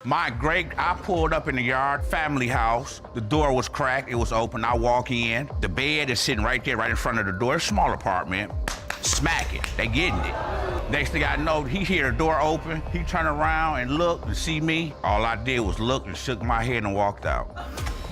I pulled up in the yard, family house. The door was cracked, it was open. I walk in, the bed is sitting right there, right in front of the door. Small apartment, smack it, they getting it. Next thing I know, he hear the door open, he turn around and look and see me. All I did was look and shook my head and walked out.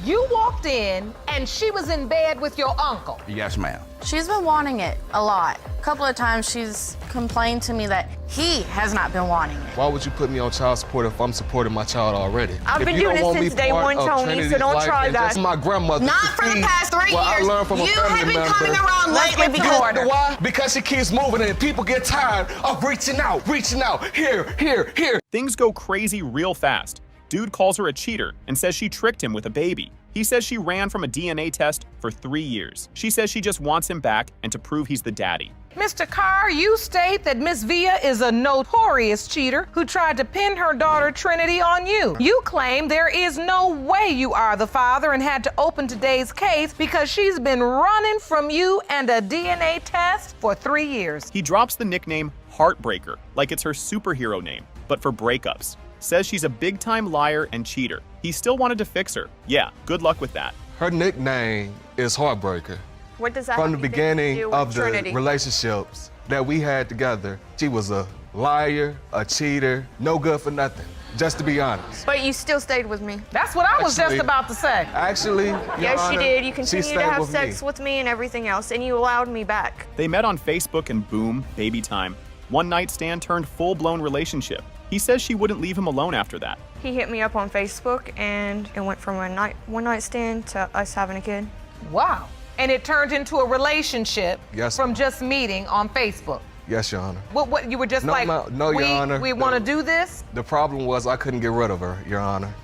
You walked in and she was in bed with your uncle? Yes, ma'am. She's been wanting it a lot. A couple of times she's complained to me that he has not been wanting it. Why would you put me on child support if I'm supporting my child already? I've been doing this since day one, Tony, so don't try that. Just my grandmother. Not for the past 3 years. I learned from a family have been member. coming around lately because... Why? Because she keeps moving and people get tired of reaching out. Here. Things go crazy real fast. Dude calls her a cheater and says she tricked him with a baby. He says she ran from a DNA test for 3 years. She says she just wants him back and to prove he's the daddy. Mr. Carr, you state that Miss Villa is a notorious cheater who tried to pin her daughter Trinity on you. You claim there is no way you are the father and had to open today's case because she's been running from you and a DNA test for 3 years. He drops the nickname Heartbreaker, like it's her superhero name, but for breakups. Says she's a big-time liar and cheater. He still wanted to fix her. Yeah, good luck with that. Her nickname is Heartbreaker. What does that From the have to beginning do with of the Trinity? relationships that we had together, she was a liar, a cheater, no good for nothing, just to be honest. But you still stayed with me. That's what I was just about to say. Actually, Your Yes, Honor, you did. You she continued stayed to have with sex me. with me and everything else, and you allowed me back. They met on Facebook and boom, baby time. One night stand turned full-blown relationship. He says she wouldn't leave him alone after that. He hit me up on Facebook, and it went from a one night stand to us having a kid. Wow. And it turned into a relationship Yes. from just meeting on Facebook. Yes, Your Honor. What you were just No, like, no, Your Honor. we want to do this? The problem was I couldn't get rid of her, Your Honor.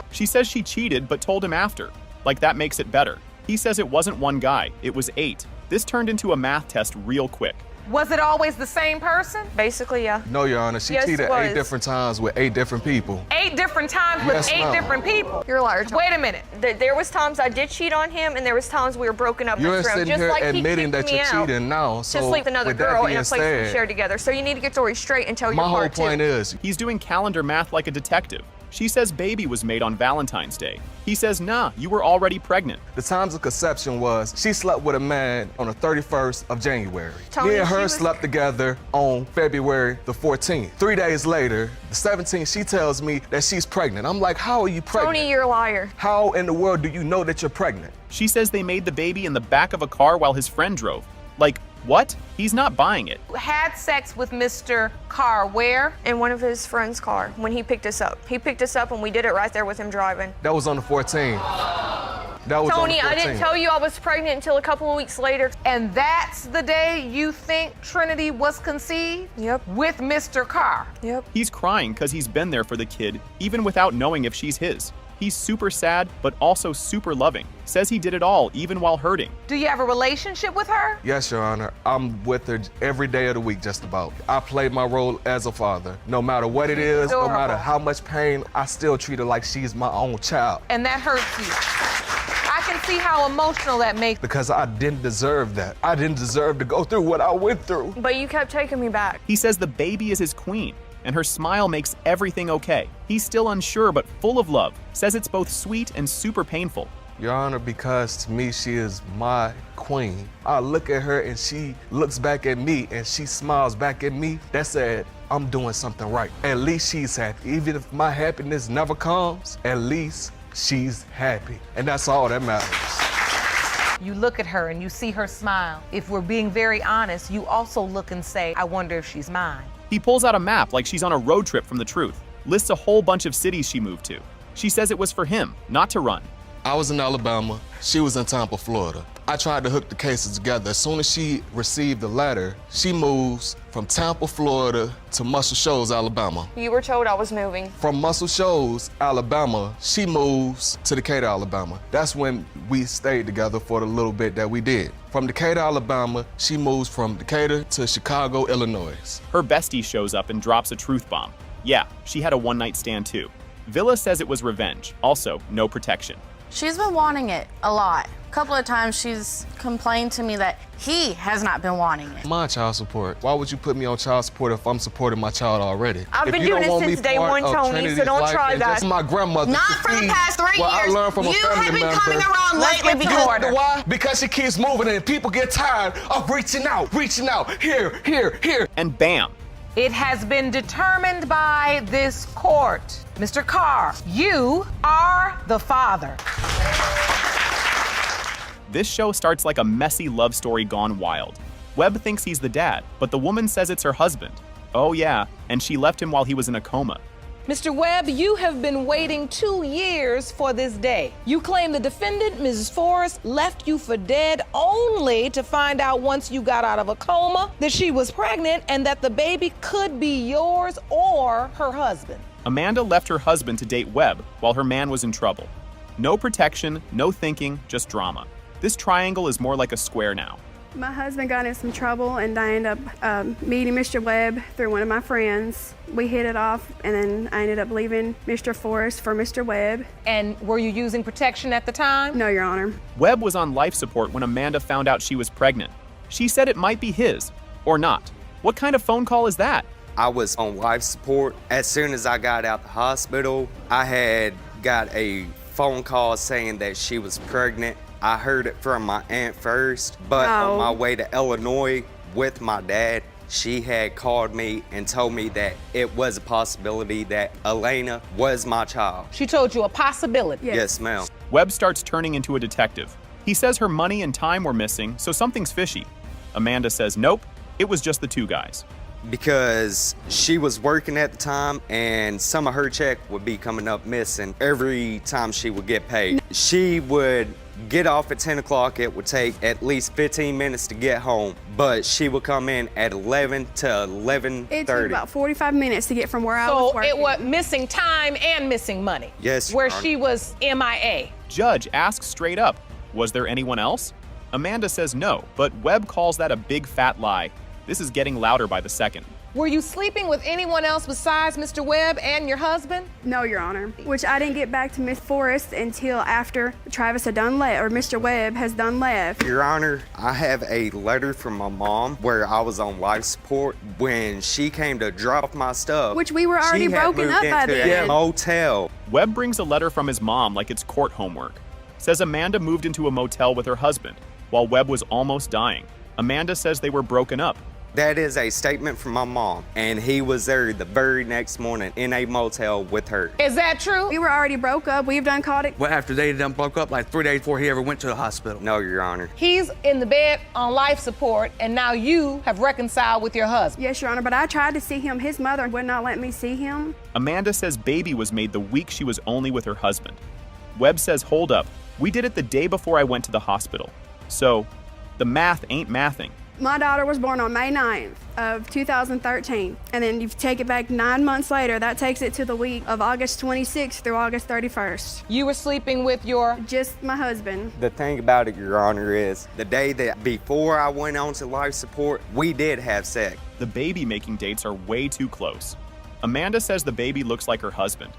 She says she cheated but told him after. Like that makes it better. He says it wasn't one guy, it was 8. This turned into a math test real quick. Was it always the same person? Basically, yeah. No, Your Honor. She Yes, it cheated was. 8 different times with 8 different people. 8 different times with Yes, 8 ma'am. different people? You're a liar, Tony. Wait a minute. There was times I did cheat on him, and there was times we were broken up. You're next round. sitting Just here like he admitting kicked that you're me out cheating now. to So sleep with another with that girl in being a place we said, share together. So you need to get the story straight and tell your my whole part point too. is, He's doing calendar math like a detective. She says baby was made on Valentine's Day. He says, nah, you were already pregnant. the times of conception was she slept with a man on the 31st of January. Tony, Me and she her was- slept together on February the 14th. 3 days later, the 17th, she tells me that she's pregnant. I'm like, how are you pregnant? Tony, you're a liar. How in the world do you know that you're pregnant? She says they made the baby in the back of a car while his friend drove. Like, what? He's not buying it. Had sex with Mr. Carr where? In one of his friend's car when he picked us up. He picked us up and we did it right there with him driving. That was on the 14th. That was Tony, on the 14th. I didn't tell you I was pregnant until a couple of weeks later. And that's the day you think Trinity was conceived? Yep. With Mr. Carr? Yep. He's crying because he's been there for the kid, even without knowing if she's his. He's super sad, but also super loving. Says he did it all, even while hurting. Do you have a relationship with her? Yes, Your Honor. I'm with her every day of the week, just about. I played my role as a father. No matter what it is, no matter adorable. how much pain, I still treat her like she's my own child. And that hurts you. I can see how emotional that makes. Because I didn't deserve that. I didn't deserve to go through what I went through. But you kept taking me back. He says the baby is his queen, and her smile makes everything okay. He's still unsure, but full of love. Says it's both sweet and super painful. Your Honor, because to me, she is my queen. I look at her and she looks back at me and she smiles back at me. That said, I'm doing something right. At least she's happy. Even if my happiness never comes, at least she's happy. And that's all that matters. You look at her and you see her smile. If we're being very honest, you also look and say, I wonder if she's mine. He pulls out a map like she's on a road trip from the truth. Lists a whole bunch of cities she moved to. She says it was for him, not to run. I was in Alabama. She was in Tampa, Florida. I tried to hook the cases together. As soon as she received the letter, she moves from Tampa, Florida to Muscle Shoals, Alabama. You were told I was moving. From Muscle Shoals, Alabama, she moves to Decatur, Alabama. That's when we stayed together for the little bit that we did. From Decatur, Alabama, she moves from Decatur to Chicago, Illinois. Her bestie shows up and drops a truth bomb. Yeah, she had a one-night stand too. Villa says it was revenge. Also, no protection. She's been wanting it a lot. A couple of times she's complained to me that he has not been wanting it. My child support. Why would you put me on child support if I'm supporting my child already? I've If been you doing don't it want me since day part one, of Tony, so Trinity's don't life try and that. just my grandmother. Not to for the see past 3 what years. I learned from a You family have been member. coming around Let's lately get to because order. Why? Because she keeps moving and people get tired of reaching out. Here. And bam, It has been determined by this court. Mr. Carr, you are the father. this show starts like a messy love story gone wild. Webb thinks he's the dad, but the woman says it's her husband. Oh yeah, and she left him while he was in a coma. Mr. Webb, you have been waiting 2 years for this day. You claim the defendant, Mrs. Forrest, left you for dead only to find out once you got out of a coma that she was pregnant and that the baby could be yours or her husband. Amanda left her husband to date Webb while her man was in trouble. No protection, no thinking, just drama. This triangle is more like a square now. My husband got in some trouble and I ended up meeting Mr. Webb through one of my friends. We hit it off and then I ended up leaving Mr. Forrest for Mr. Webb. And were you using protection at the time? No, Your Honor. Webb was on life support when Amanda found out she was pregnant. She said it might be his, or not. What kind of phone call is that? I was on life support. As soon as I got out the hospital, I had got a phone call saying that she was pregnant. I heard it from my aunt first, but on my way to Illinois with my dad, she had called me and told me that it was a possibility that Elena was my child. She told you a possibility. Yes, ma'am. Webb starts turning into a detective. He says her money and time were missing, so something's fishy. Amanda says nope, it was just the two guys. Because she was working at the time and some of her check would be coming up missing every time she would get paid. She would get off at 10 o'clock. It would take at least 15 minutes to get home, but she would come in at 11 to 11:30. It took about 45 minutes to get from where I was So working. it was missing time and missing money. Yes, Where Your Honor. she was MIA. Judge asks straight up, was there anyone else? Amanda says no, but Webb calls that a big fat lie. This is getting louder by the second. Were you sleeping with anyone else besides Mr. Webb and your husband? No, Your Honor. Which I didn't get back to Miss Forrest until after Travis had done left, or Mr. Webb has done left. Your Honor, I have a letter from my mom where I was on life support when she came to drop my stuff. Which we were already she had broken moved up by into then. a motel. Webb brings a letter from his mom like it's court homework. Says Amanda moved into a motel with her husband while Webb was almost dying. Amanda says they were broken up. That is a statement from my mom, and he was there the very next morning in a motel with her. Is that true? We were already broke up. We've done caught it. Well, after they done broke up, like 3 days before he ever went to the hospital. No, Your Honor. He's in the bed on life support, and now you have reconciled with your husband. Yes, Your Honor, but I tried to see him. His mother would not let me see him. Amanda says baby was made the week she was only with her husband. Webb says, hold up, we did it the day before I went to the hospital. So, the math ain't mathing. My daughter was born on May 9th of 2013. And then you take it back 9 months later, that takes it to the week of August 26th through August 31st. You were sleeping with your... Just my husband. The thing about it, Your Honor, is the day that before I went on to life support, we did have sex. The baby making dates are way too close. Amanda says the baby looks like her husband.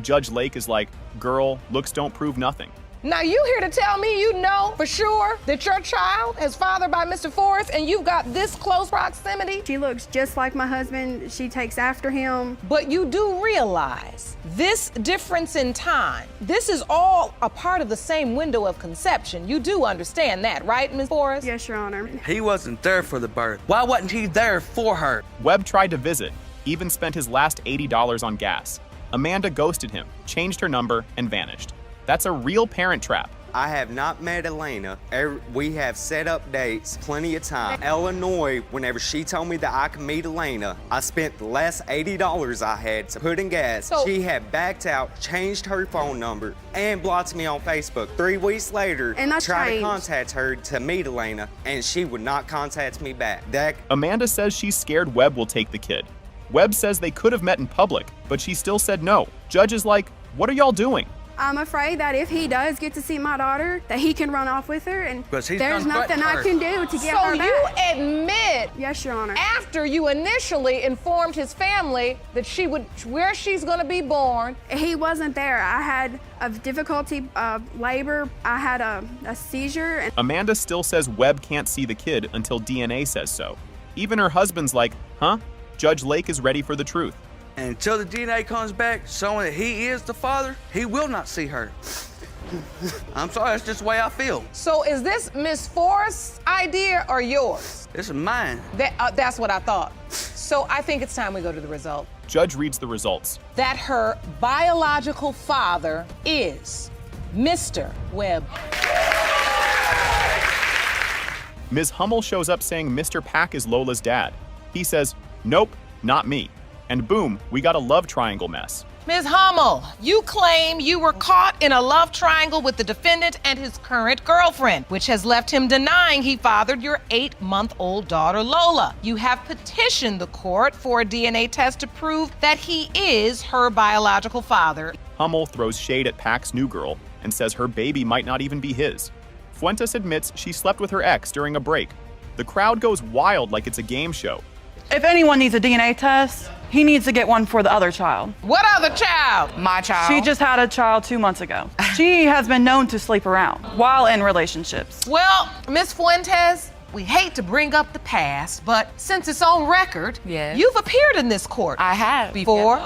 Judge Lake is like, girl, looks don't prove nothing. Now you here to tell me you know for sure that your child is fathered by Mr. Forrest and you've got this close proximity? She looks just like my husband. She takes after him. But you do realize this difference in time, this is all a part of the same window of conception. You do understand that, right, Ms. Forrest? Yes, Your Honor. He wasn't there for the birth. Why wasn't he there for her? Webb tried to visit, even spent his last $80 on gas. Amanda ghosted him, changed her number, and vanished. That's a real parent trap. I have not met Elena. We have set up dates plenty of time. Illinois, whenever she told me that I could meet Elena, I spent the last $80 I had to put in gas. So- she had backed out, changed her phone number, and blocked me on Facebook. 3 weeks later, And that's tried to changed. contact her to meet Elena, and she would not contact me back. Amanda says she's scared Webb will take the kid. Webb says they could have met in public, but she still said no. Judge is like, what are y'all doing? I'm afraid that if he does get to see my daughter, that he can run off with her, and Because he's there's gonna nothing threaten I her. can do to get So her you back. admit, Yes, Your Honor. after you initially informed his family that where she's going to be born. He wasn't there. I had a difficulty of labor. I had a seizure. And Amanda still says Webb can't see the kid until DNA says so. Even her husband's like, huh? Judge Lake is ready for the truth. And until the DNA comes back showing that he is the father, he will not see her. I'm sorry, that's just the way I feel. So is this Miss Forrest's idea or yours? This is mine. That's what I thought. So I think it's time we go to the result. Judge reads the results. That her biological father is Mr. Webb. Ms. Hummel shows up saying Mr. Pack is Lola's dad. He says, nope, not me. And boom, we got a love triangle mess. Ms. Hummel, you claim you were caught in a love triangle with the defendant and his current girlfriend, which has left him denying he fathered your 8-month-old daughter, Lola. You have petitioned the court for a DNA test to prove that he is her biological father. Hummel throws shade at Pack's new girl and says her baby might not even be his. Fuentes admits she slept with her ex during a break. The crowd goes wild like it's a game show. If anyone needs a DNA test, he needs to get one for the other child. What other child? My child. She just had a child 2 months ago. She has been known to sleep around while in relationships. Well, Ms. Fuentes, we hate to bring up the past, but since it's on record, Yes. you've appeared in this court. I have. Before.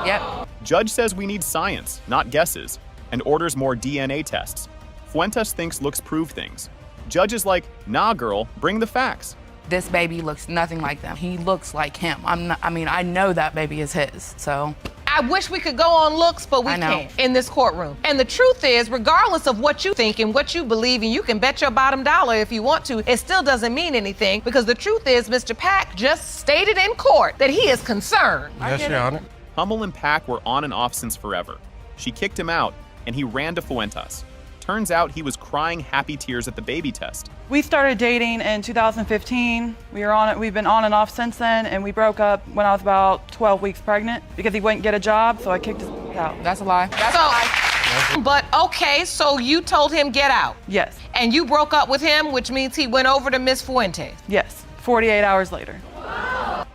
Yep. Judge says we need science, not guesses, and orders more DNA tests. Fuentes thinks looks prove things. Judge is like, nah, girl, bring the facts. This baby looks nothing like them. He looks like him. I know that baby is his, so. I wish we could go on looks, but we I know. can't in this courtroom. And the truth is, regardless of what you think and what you believe, and you can bet your bottom dollar if you want to, it still doesn't mean anything, because the truth is, Mr. Pack just stated in court that he is concerned. Yes, Your Honor. Hummel and Pack were on and off since forever. She kicked him out, and he ran to Fuentes. Turns out he was crying happy tears at the baby test. We started dating in 2015. We've been on and off since then, and we broke up when I was about 12 weeks pregnant because he wouldn't get a job, so I kicked his out. That's a lie. That's a lie. But okay, so you told him get out. Yes, And you broke up with him, which means he went over to Miss Fuentes. yes, 48 hours later.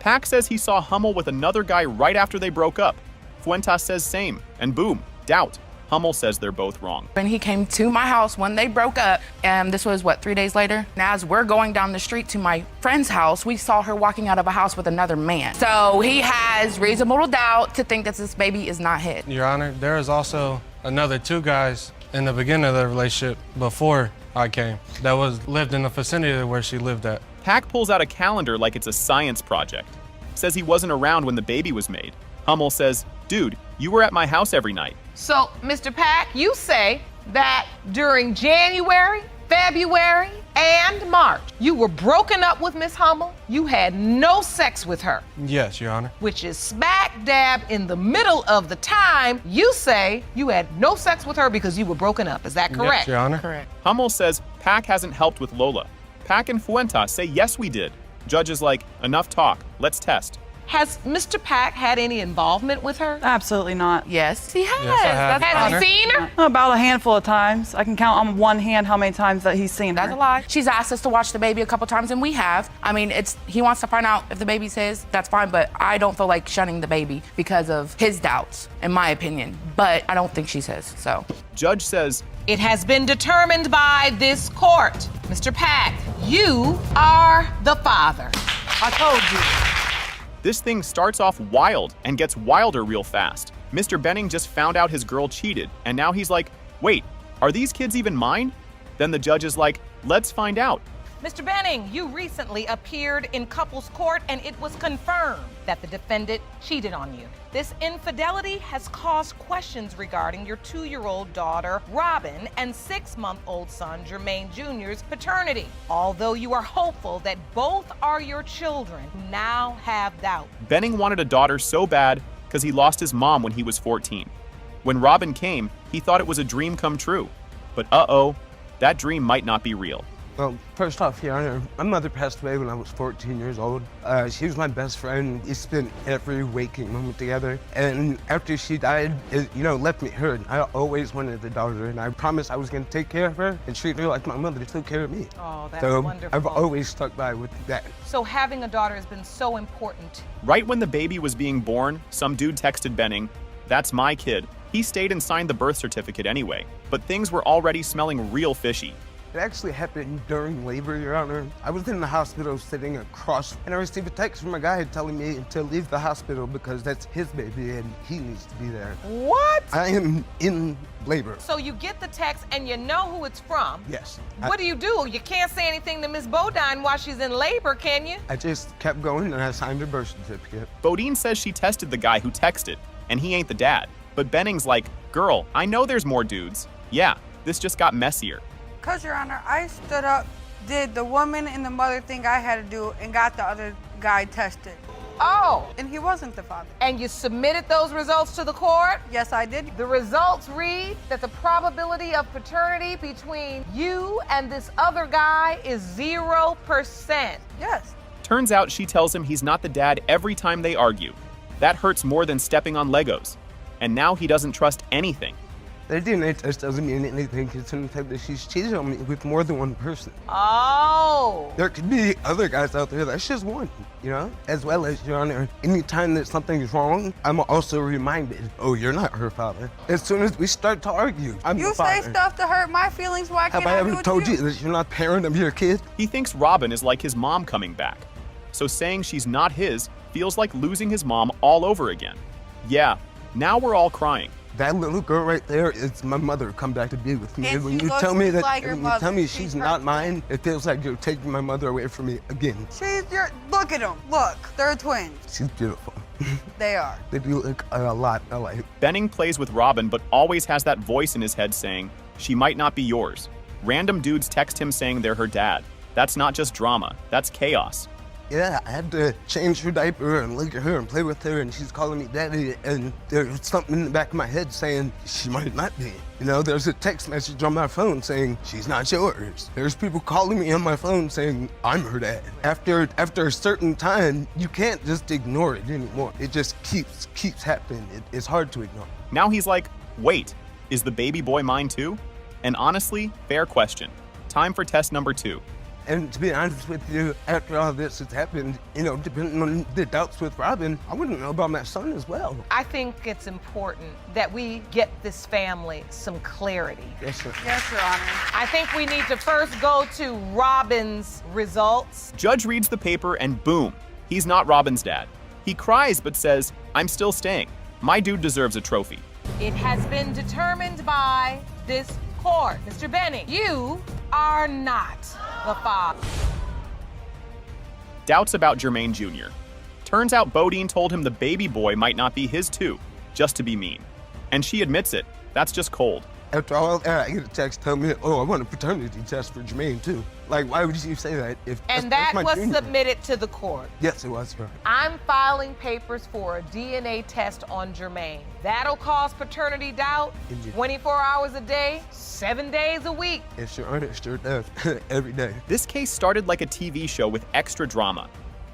Pack says he saw Hummel with another guy right after they broke up. Fuentes says same, and boom, doubt. Hummel says they're both wrong. When he came to my house when they broke up, and this was, 3 days later? And as we're going down the street to my friend's house, we saw her walking out of a house with another man. So he has reasonable doubt to think that this baby is not his. Your Honor, there is also another 2 guys in the beginning of the relationship before I came that lived in the vicinity where she lived at. Pack pulls out a calendar like it's a science project. Says he wasn't around when the baby was made. Hummel says, dude, you were at my house every night. So, Mr. Pack, you say that during January, February, and March, you were broken up with Miss Hummel. You had no sex with her, Yes, Your Honor. which is smack dab in the middle of the time you say you had no sex with her because you were broken up. Is that Yes, correct? Your Honor. Correct. Hummel says Pack hasn't helped with Lola. Pack and Fuentes say yes, we did. Judge is like, enough talk, let's test. Has Mr. Pack had any involvement with her? Absolutely not. Yes, he has. Yes, I have, Your Has Honor. he seen her? About a handful of times. I can count on one hand how many times that he's seen That's her. a lie. She's asked us to watch the baby a couple times, and we have. He wants to find out if the baby's his. That's fine, but I don't feel like shunning the baby because of his doubts, in my opinion. But I don't think she's his, so. Judge says, It has been determined by this court. Mr. Pack, you are the father. I told you. this thing starts off wild and gets wilder real fast. Mr. Benning just found out his girl cheated, and now he's like, wait, are these kids even mine? Then the judge is like, let's find out. Mr. Benning, you recently appeared in couples court and it was confirmed that the defendant cheated on you. This infidelity has caused questions regarding your 2-year-old daughter, Robin, and 6-month-old son, Jermaine Jr.'s paternity. Although you are hopeful that both are your children, you now have doubt. Benning wanted a daughter so bad because he lost his mom when he was 14. When Robin came, he thought it was a dream come true. But uh-oh, that dream might not be real. Well, first off, Your Honor, my mother passed away when I was 14 years old. She was my best friend. We spent every waking moment together. And after she died, it, left me hurt. I always wanted a daughter, and I promised I was going to take care of her and treat her like my mother took care of me. Oh, that's so wonderful. I've always stuck by with that. So having a daughter has been so important. Right when the baby was being born, some dude texted Benning, "That's my kid." He stayed and signed the birth certificate anyway, but things were already smelling real fishy. It actually happened during labor, Your Honor. I was in the hospital sitting across, and I received a text from a guy telling me to leave the hospital because that's his baby and he needs to be there. What? I am in labor. So you get the text and you know who it's from? Yes. What do? You can't say anything to Miss Bodine while she's in labor, can you? I just kept going and I signed her birth certificate. Bodine says she tested the guy who texted, and he ain't the dad. But Benning's like, "Girl, I know there's more dudes. Yeah, this just got messier." Because, Your Honor, I stood up, did the woman and the mother thing I had to do, and got the other guy tested. Oh. And he wasn't the father. And you submitted those results to the court? Yes, I did. The results read that the probability of paternity between you and this other guy is 0%. Yes. Turns out she tells him he's not the dad every time they argue. That hurts more than stepping on Legos. And now he doesn't trust anything. The DNA test doesn't mean anything considering the fact that she's cheated on me with more than one person. Oh. There could be other guys out there, that's just one, As well as, Your Honor, anytime that something is wrong, I'm also reminded, oh, you're not her father. As soon as we start to argue, I'm You the father. say stuff to hurt my feelings, why can't Have I do ever it told to you that you're not parent of your kid? He thinks Robin is like his mom coming back. So saying she's not his feels like losing his mom all over again. Yeah, now we're all crying. That little girl right there is my mother come back to be with me. And when she you looks tell me just like her when you mother. tell me She's she's her not twin. mine, it feels like you're taking my mother away from me again. Look at them. Look, they're twins. She's beautiful. They are. They do look a lot alike. Benning plays with Robin, but always has that voice in his head saying, "She might not be yours." Random dudes text him saying they're her dad. That's not just drama, that's chaos. Yeah, I had to change her diaper and look at her and play with her, and she's calling me daddy, and there's something in the back of my head saying she might not be. There's a text message on my phone saying she's not yours. There's people calling me on my phone saying I'm her dad. After a certain time, you can't just ignore it anymore. It just keeps happening. It's hard to ignore. Now he's like, wait, is the baby boy mine too? And honestly, fair question. Time for test number 2. And to be honest with you, after all this has happened, depending on the doubts with Robin, I wouldn't know about my son as well. I think it's important that we get this family some clarity. Yes, sir. Yes, Your Honor. I think we need to first go to Robin's results. Judge reads the paper and boom, he's not Robin's dad. He cries but says, "I'm still staying. My dude deserves a trophy." It has been determined by this court. Mr. Benning, you are not the father. Doubts about Jermaine Jr. Turns out Bodine told him the baby boy might not be his too, just to be mean. And she admits it. That's just cold. After all that, I get a text telling me, oh, I want a paternity test for Jermaine too. Like, why would you say that? And that was submitted to the court. Yes, it was, sir. I'm filing papers for a DNA test on Jermaine. That'll cause paternity doubt 24 hours a day, 7 days a week. It sure does. Every day. This case started like a TV show with extra drama.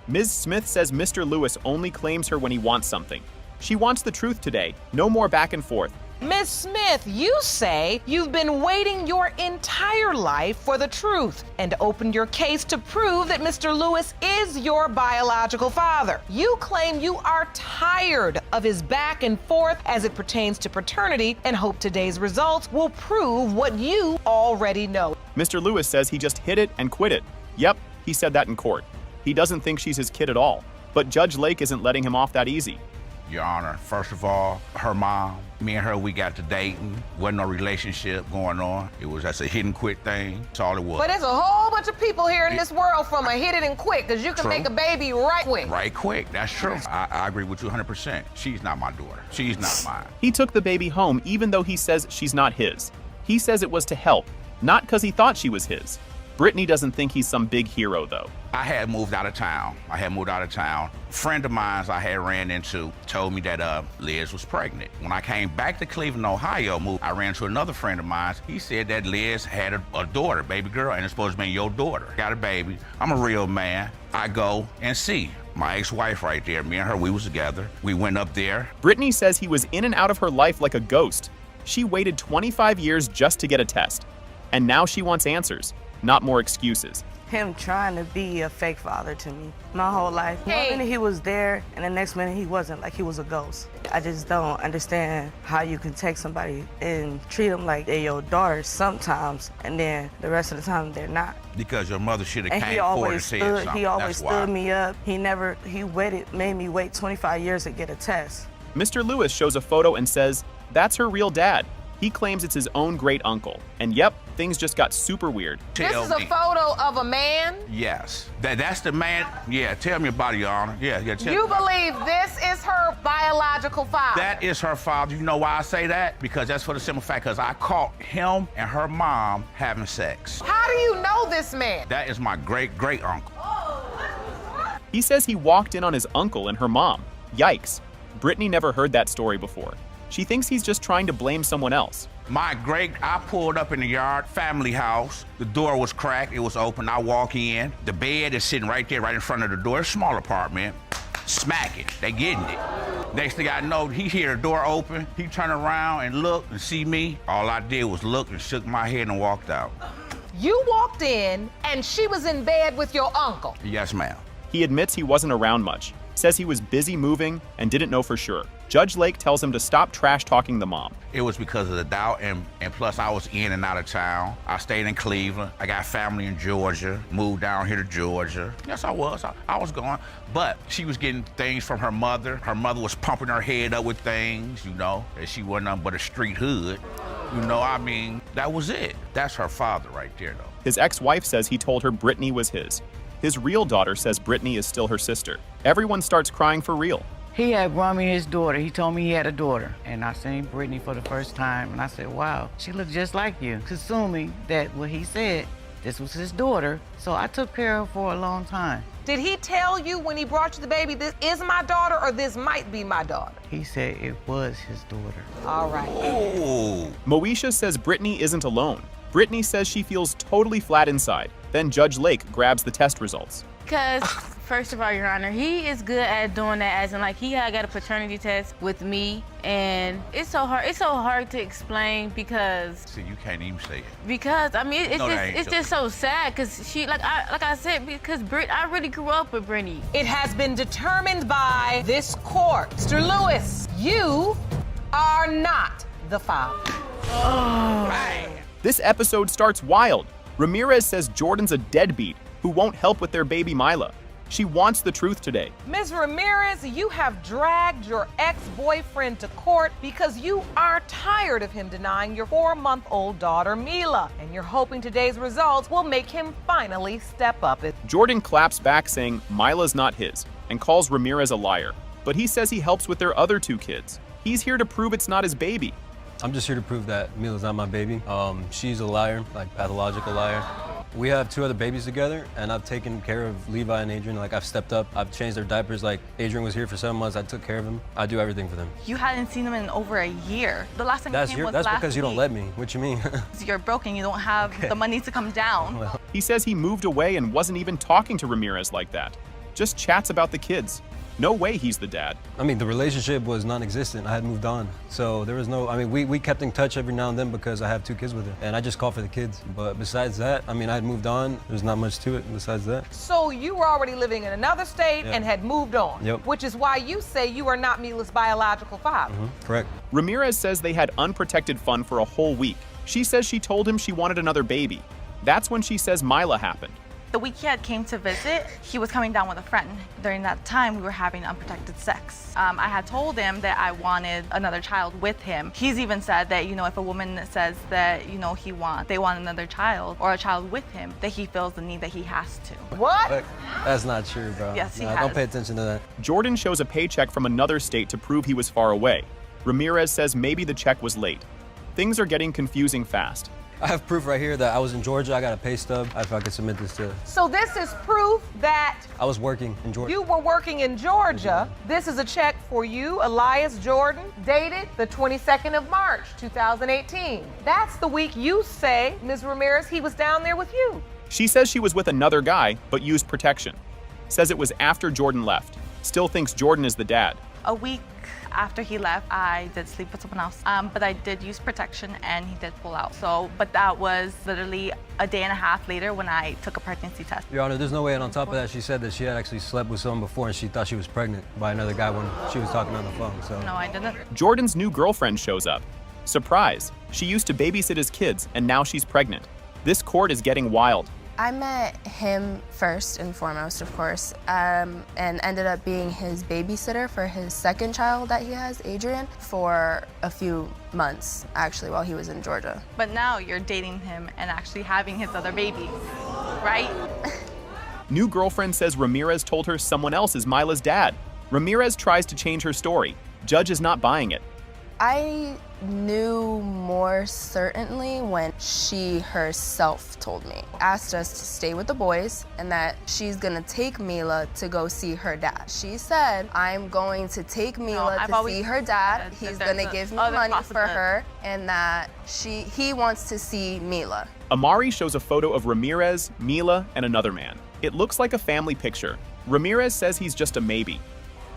Ms. Smith says Mr. Lewis only claims her when he wants something. She wants the truth today. No more back and forth. Ms. Smith, you say you've been waiting your entire life for the truth and opened your case to prove that Mr. Lewis is your biological father. You claim you are tired of his back and forth as it pertains to paternity and hope today's results will prove what you already know. Mr. Lewis says he just hit it and quit it. Yep, he said that in court. He doesn't think she's his kid at all. But Judge Lake isn't letting him off that easy. Your Honor, first of all, her mom, me and her, we got to dating. Wasn't no relationship going on. It was just a hit and quit thing. That's all it was. But there's a whole bunch of people here in this world from a hit it and quick, because you can make a baby right quick. Right quick, that's true. I agree with you 100%. She's not my daughter. She's not mine. He took the baby home even though he says she's not his. He says it was to help, not because he thought she was his. Brittany doesn't think he's some big hero, though. I had moved out of town. A friend of mine I had ran into told me that Liz was pregnant. When I came back to Cleveland, Ohio, I ran into another friend of mine. He said that Liz had a daughter, baby girl, and it's supposed to be your daughter. Got a baby. I'm a real man. I go and see my ex-wife right there. Me and her, we was together. We went up there. Brittany says he was in and out of her life like a ghost. She waited 25 years just to get a test. And now she wants answers, not more excuses. Him trying to be a fake father to me my whole life. One minute he was there, and the next minute he wasn't, like he was a ghost. I just don't understand how you can take somebody and treat them like they're your daughter sometimes, and then the rest of the time they're not. Because your mother should have And came forward and said something. He always That's why. stood me up. He made me wait 25 years to get a test. Mr. Lewis shows a photo and says, that's her real dad. He claims it's his own great uncle. And yep, things just got super weird. This is a photo of a man? Yes. That's the man. Yeah, tell me about it, Your Honor. Yeah, tell me You about it. believe this is her biological father? That is her father. You know why I say that? Because that's for the simple fact, because I caught him and her mom having sex. How do you know this man? That is my great uncle. He says he walked in on his uncle and her mom. Yikes. Brittany never heard that story before. She thinks he's just trying to blame someone else. I pulled up in the yard, family house. The door was cracked, it was open. I walk in. The bed is sitting right there, right in front of the door. It's a small apartment. Smack it. They getting it. Next thing I know, he hear the door open. He turn around and look and see me. All I did was look and shook my head and walked out. You walked in and she was in bed with your uncle. Yes, ma'am. He admits he wasn't around much, says he was busy moving and didn't know for sure. Judge Lake tells him to stop trash-talking the mom. It was because of the doubt, and plus I was in and out of town. I stayed in Cleveland. I got family in Georgia, moved down here to Georgia. Yes, I was. I was going. But she was getting things from her mother. Her mother was pumping her head up with things, and she wasn't nothing but a street hood. That was it. That's her father right there, though. His ex-wife says he told her Brittany was his. His real daughter says Brittany is still her sister. Everyone starts crying for real. He had brought me his daughter. He told me he had a daughter. And I seen Brittany for the first time, and I said, wow, she looked just like you. Assuming that what he said, this was his daughter. So I took care of her for a long time. Did he tell you when he brought you the baby, this is my daughter or this might be my daughter? He said it was his daughter. All right. Ooh. Moesha says Brittany isn't alone. Brittany says she feels totally flat inside. Then Judge Lake grabs the test results. Because, first of all, Your Honor, he is good at doing that, as in, like, he had got a paternity test with me, and it's so hard to explain because. See, you can't even say it. Because it's just so sad because she, like I said, because I really grew up with Brittany. It has been determined by this court, Mr. Lewis, you are not the father. Oh. Right. This episode starts wild. Ramirez says Jordan's a deadbeat who won't help with their baby Mila. She wants the truth today. Ms. Ramirez, you have dragged your ex-boyfriend to court because you are tired of him denying your 4-month-old daughter, Mila. And you're hoping today's results will make him finally step up. Jordan claps back saying Mila's not his and calls Ramirez a liar. But he says he helps with their other 2 kids. He's here to prove it's not his baby. I'm just here to prove that Mila's not my baby. She's a liar, like pathological liar. We have 2 other babies together, and I've taken care of Levi and Adrian. Like, I've stepped up. I've changed their diapers. Like, Adrian was here for 7 months. I took care of him. I do everything for them. You hadn't seen them in over a year. The last time you came was That's last because you don't let me. What you mean? You're broken. You don't have the money to come down. Well. He says he moved away and wasn't even talking to Ramirez like that. Just chats about the kids. No way he's the dad. I mean, the relationship was non-existent. I had moved on. So there was no, we kept in touch every now and then because I have 2 kids with her. And I just called for the kids. But besides that, I had moved on. There's not much to it besides that. So you were already living in another state and had moved on. Yep. Which is why you say you are not Mila's biological father. Correct. Ramirez says they had unprotected fun for a whole week. She says she told him she wanted another baby. That's when she says Mila happened. The week he had came to visit, he was coming down with a friend. During that time, we were having unprotected sex. I had told him that I wanted another child with him. He's even said that, if a woman says that, they want another child or a child with him, that he feels the need that he has to. What? That's not true, bro. Yes, he has. Don't pay attention to that. Jordan shows a paycheck from another state to prove he was far away. Ramirez says maybe the check was late. Things are getting confusing fast. I have proof right here that I was in Georgia. I got a pay stub. If I could submit this to. So this is proof that I was working in Georgia. you were working in Georgia. This is a check for you, Elias Jordan, dated the 22nd of March, 2018. That's the week you say, Ms. Ramirez, he was down there with you. She says she was with another guy, but used protection. Says it was after Jordan left. Still thinks Jordan is the dad. A week after he left, I did sleep with someone else, but I did use protection and he did pull out. But that was literally a day and a half later when I took a pregnancy test. Your Honor, there's no way, and on top of that, she said that she had actually slept with someone before and she thought she was pregnant by another guy when she was talking on the phone, so. No, I didn't. Jordan's new girlfriend shows up. Surprise, she used to babysit his kids and now she's pregnant. This court is getting wild. I met him first and foremost, of course, and ended up being his babysitter for his second child that he has, Adrian, for a few months, actually, while he was in Georgia. But now you're dating him and actually having his other baby, right? New girlfriend says Ramirez told her someone else is Mila's dad. Ramirez tries to change her story. Judge is not buying it. I knew more certainly when she herself told me. Asked us to stay with the boys and that she's gonna take Mila to go see her dad. She said, I'm going to take Mila to see her dad. He's gonna give me money for her and that he wants to see Mila. Amari shows a photo of Ramirez, Mila, and another man. It looks like a family picture. Ramirez says he's just a maybe.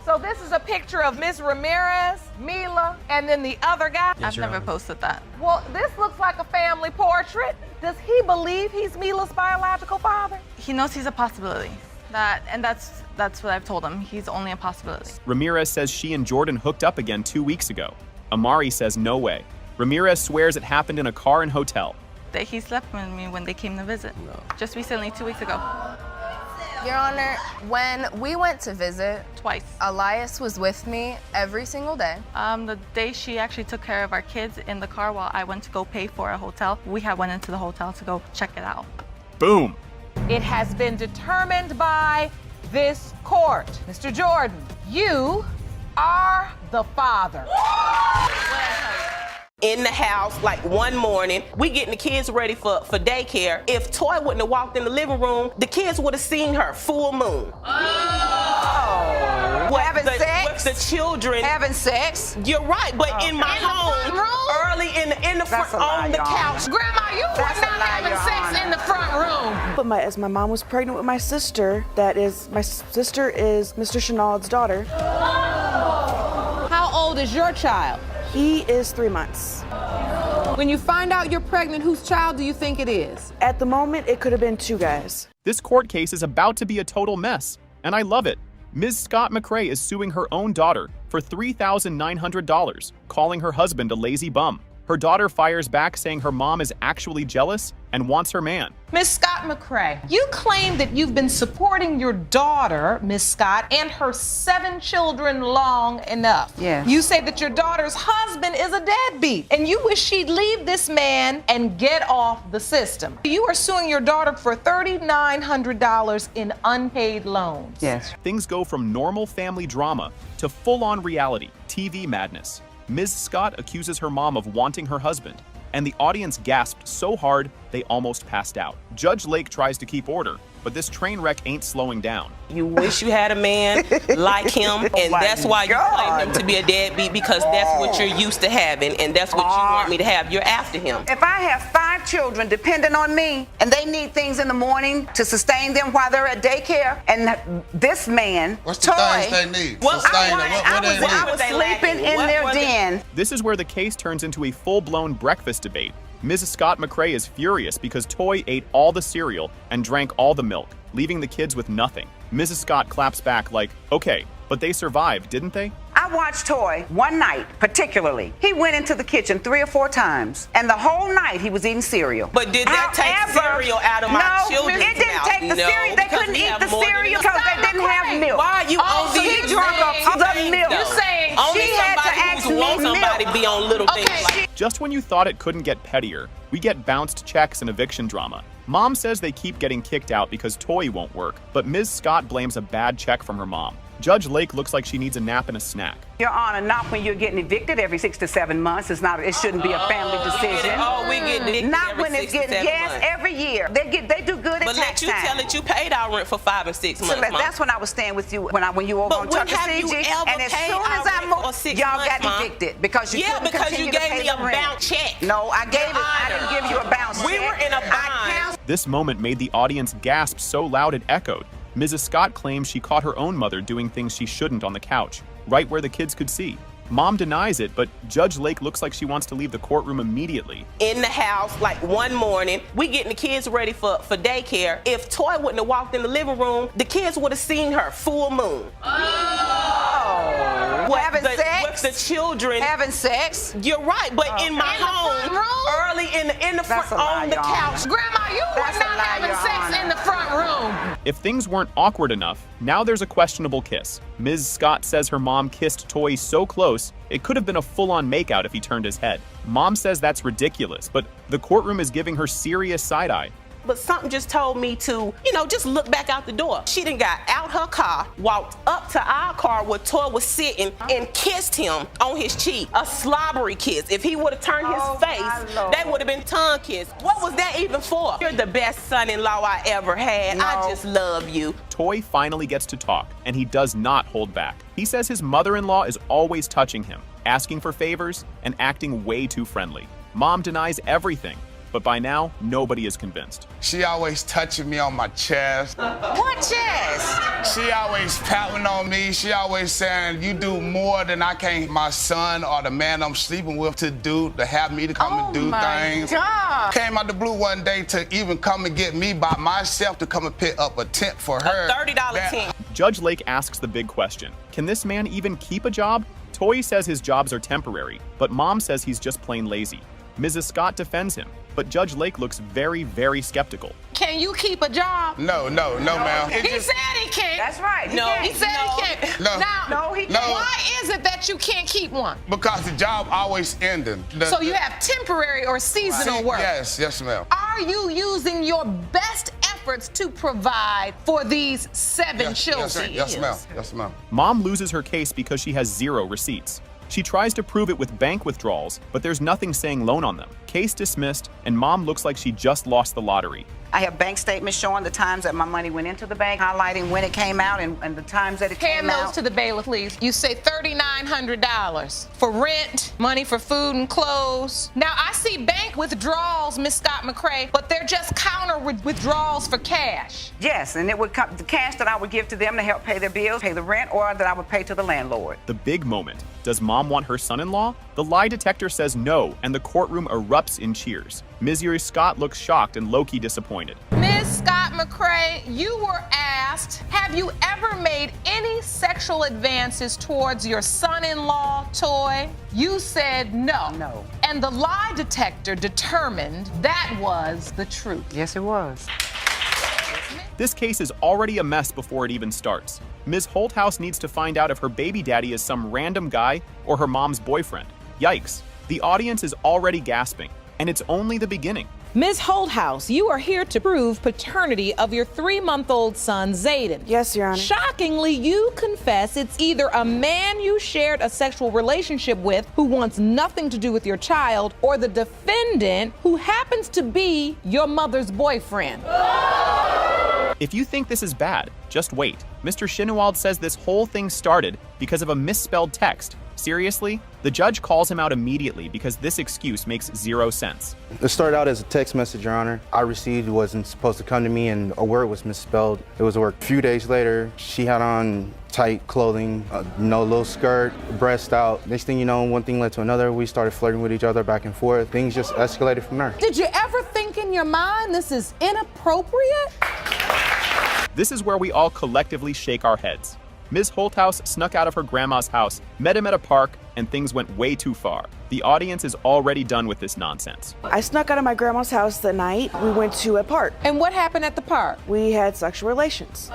So this is a picture of Ms. Ramirez, Mila, and then the other guy? I've never posted that. Well, this looks like a family portrait. Does he believe he's Mila's biological father? He knows he's a possibility. That's what I've told him. He's only a possibility. Ramirez says she and Jordan hooked up again 2 weeks ago. Amari says no way. Ramirez swears it happened in a car and hotel. That he slept with me when they came to visit. No. Just recently, 2 weeks ago. Your Honor, when we went to visit, twice, Elias was with me every single day. The day she actually took care of our kids in the car while I went to go pay for a hotel, we had went into the hotel to go check it out. Boom. It has been determined by this court. Mr. Jordan, you are the father. In the house, like one morning, we getting the kids ready for daycare. If Toy wouldn't have walked in the living room, the kids would have seen her full moon. Oh. Having sex? With the children. Having sex? You're right, but in my home, early in the front, on the couch. Grandma, you were not having sex in the front room. But as my mom was pregnant with my sister, my sister is Mr. Chenaud's daughter. How old is your child? He is 3 months. When you find out you're pregnant, whose child do you think it is? At the moment, it could have been 2 guys. This court case is about to be a total mess, and I love it. Ms. Scott McRae is suing her own daughter for $3,900, calling her husband a lazy bum. Her daughter fires back saying her mom is actually jealous and wants her man. Ms. Scott McRae, you claim that you've been supporting your daughter, Ms. Scott, and her 7 children long enough. Yes. You say that your daughter's husband is a deadbeat, and you wish she'd leave this man and get off the system. You are suing your daughter for $3,900 in unpaid loans. Yes. Things go from normal family drama to full-on reality, TV madness. Ms. Scott accuses her mom of wanting her husband, and the audience gasped so hard they almost passed out. Judge Lake tries to keep order, but this train wreck ain't slowing down. You wish you had a man like him, and that's why you claim him to be a deadbeat, because that's what you're used to having, and that's what you want me to have. You're after him. If I have 5 children depending on me, and they need things in the morning to sustain them while they're at daycare, and this man, what's the things they need? I was sleeping in their den. This is where the case turns into a full-blown breakfast debate. Mrs. Scott McRae is furious because Toy ate all the cereal and drank all the milk, leaving the kids with nothing. Mrs. Scott claps back like, okay, but they survived, didn't they? I watched Toy one night, particularly. He went into the kitchen 3 or 4 times, and the whole night he was eating cereal. But did that take cereal out of my children's mouth? No, it didn't take the cereal. They couldn't eat the cereal because they didn't have milk. Why are you on so he drank up the milk. You're saying she had to ask me somebody be on little things like. Just when you thought it couldn't get pettier, we get bounced checks and eviction drama. Mom says they keep getting kicked out because Toy won't work, but Ms. Scott blames a bad check from her mom. Judge Lake looks like she needs a nap and a snack. Your Honor, not when you're getting evicted every 6 to 7 months. It shouldn't be a family decision. We get evicted not every when it's 6 to 7 yes, months. every year. They do good at But tax let you time. tell it you paid our rent for 5 and 6 months. So that's when I was staying with you when you were But on when Tucker have you CG, ever and as paid soon as our I rent for moved, 6 y'all months, got Mom? evicted because you Yeah, couldn't because continue you to gave pay me a the rent. bounce check. No, I didn't give you a bounce check. We were in a bind. This moment made the audience gasp so loud it echoed. Mrs. Scott claims she caught her own mother doing things she shouldn't on the couch, right where the kids could see. Mom denies it, but Judge Lake looks like she wants to leave the courtroom immediately. In the house, like one morning, we getting the kids ready for daycare. If Toy wouldn't have walked in the living room, the kids would have seen her full moon. Having sex? With the children. Having sex? You're right, but in my home, early in the front, on the couch. Grandma, you were not having sex in the front room. If things weren't awkward enough, now there's a questionable kiss. Ms. Scott says her mom kissed Toy so close, it could have been a full-on makeout if he turned his head. Mom says that's ridiculous, but the courtroom is giving her serious side-eye. But something just told me to, just look back out the door. She done got out her car, walked up to our car where Toy was sitting, and kissed him on his cheek. A slobbery kiss. If he would have turned his face, that would have been tongue kiss. What was that even for? You're the best son-in-law I ever had. I just love you. Toy finally gets to talk, and he does not hold back. He says his mother-in-law is always touching him, asking for favors, and acting way too friendly. Mom denies everything. But by now, nobody is convinced. She always touching me on my chest. What chest? She always patting on me. She always saying, you do more than I can my son or the man I'm sleeping with to do, to have me to come and do things. God. Came out the blue one day to even come and get me by myself to come and pick up a tent for her. A $30 tent. Judge Lake asks the big question. Can this man even keep a job? Toy says his jobs are temporary, but Mom says he's just plain lazy. Mrs. Scott defends him, but Judge Lake looks very, very skeptical. Can you keep a job? No, ma'am. He said he can't. That's right. No. He said he can't. No. Now, he can't. why is it that you can't keep one? Because the job always ending. So you have temporary or seasonal work? Yes, ma'am. Are you using your best efforts to provide for these 7 children? Yes, ma'am. Mom loses her case because she has 0 receipts. She tries to prove it with bank withdrawals, but there's nothing saying loan on them. Case dismissed, and Mom looks like she just lost the lottery. I have bank statements showing the times that my money went into the bank, highlighting when it came out and the times that it came out. Hand those to the bailiff, please. You say $3,900 for rent, money for food and clothes. Now, I see bank withdrawals, Miss Scott McCrae, but they're just counter withdrawals for cash. Yes, and it would come the cash that I would give to them to help pay their bills, pay the rent, or that I would pay to the landlord. The big moment. Does Mom want her son-in-law? The lie detector says no, and the courtroom erupts in cheers. Ms. Scott looks shocked and low-key disappointed. Ms. Scott McCrae, you were asked, have you ever made any sexual advances towards your son-in-law, Toy? You said no. No. And the lie detector determined that was the truth. Yes, it was. This case is already a mess before it even starts. Ms. Holthouse needs to find out if her baby daddy is some random guy or her mom's boyfriend. Yikes. The audience is already gasping, and it's only the beginning. Ms. Holthouse, you are here to prove paternity of your 3-month-old son, Zayden. Yes, Your Honor. Shockingly, you confess it's either a man you shared a sexual relationship with who wants nothing to do with your child, or the defendant who happens to be your mother's boyfriend. If you think this is bad, just wait. Mr. Shinewald says this whole thing started because of a misspelled text. Seriously? The judge calls him out immediately because this excuse makes 0 sense. It started out as a text message, Your Honor. I received wasn't supposed to come to me, and a word was misspelled. It was a word. A few days later, she had on tight clothing, little skirt, breast out. Next thing you know, one thing led to another. We started flirting with each other back and forth. Things just escalated from there. Did you ever think in your mind this is inappropriate? This is where we all collectively shake our heads. Ms. Holthouse snuck out of her grandma's house, met him at a park, and things went way too far. The audience is already done with this nonsense. I snuck out of my grandma's house that night. We went to a park. And what happened at the park? We had sexual relations.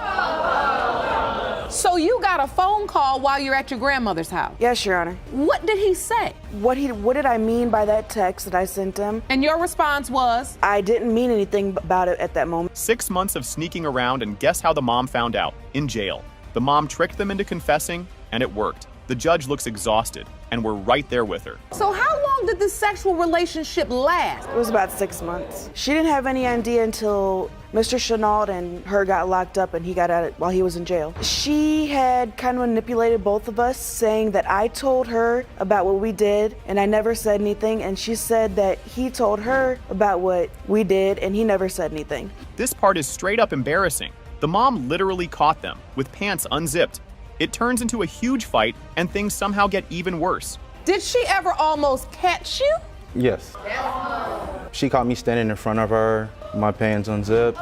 So you got a phone call while you're at your grandmother's house? Yes, Your Honor. What did he say? What did I mean by that text that I sent him? And your response was? I didn't mean anything about it at that moment. 6 months of sneaking around, and guess how the mom found out? In jail. The mom tricked them into confessing, and it worked. The judge looks exhausted, and we're right there with her. So how long did this sexual relationship last? It was about 6 months. She didn't have any idea until Mr. Chenault and her got locked up and he got out while he was in jail. She had kind of manipulated both of us, saying that I told her about what we did and I never said anything, and she said that he told her about what we did and he never said anything. This part is straight up embarrassing. The mom literally caught them, with pants unzipped. It turns into a huge fight, and things somehow get even worse. Did she ever almost catch you? Yes. She caught me standing in front of her, my pants unzipped.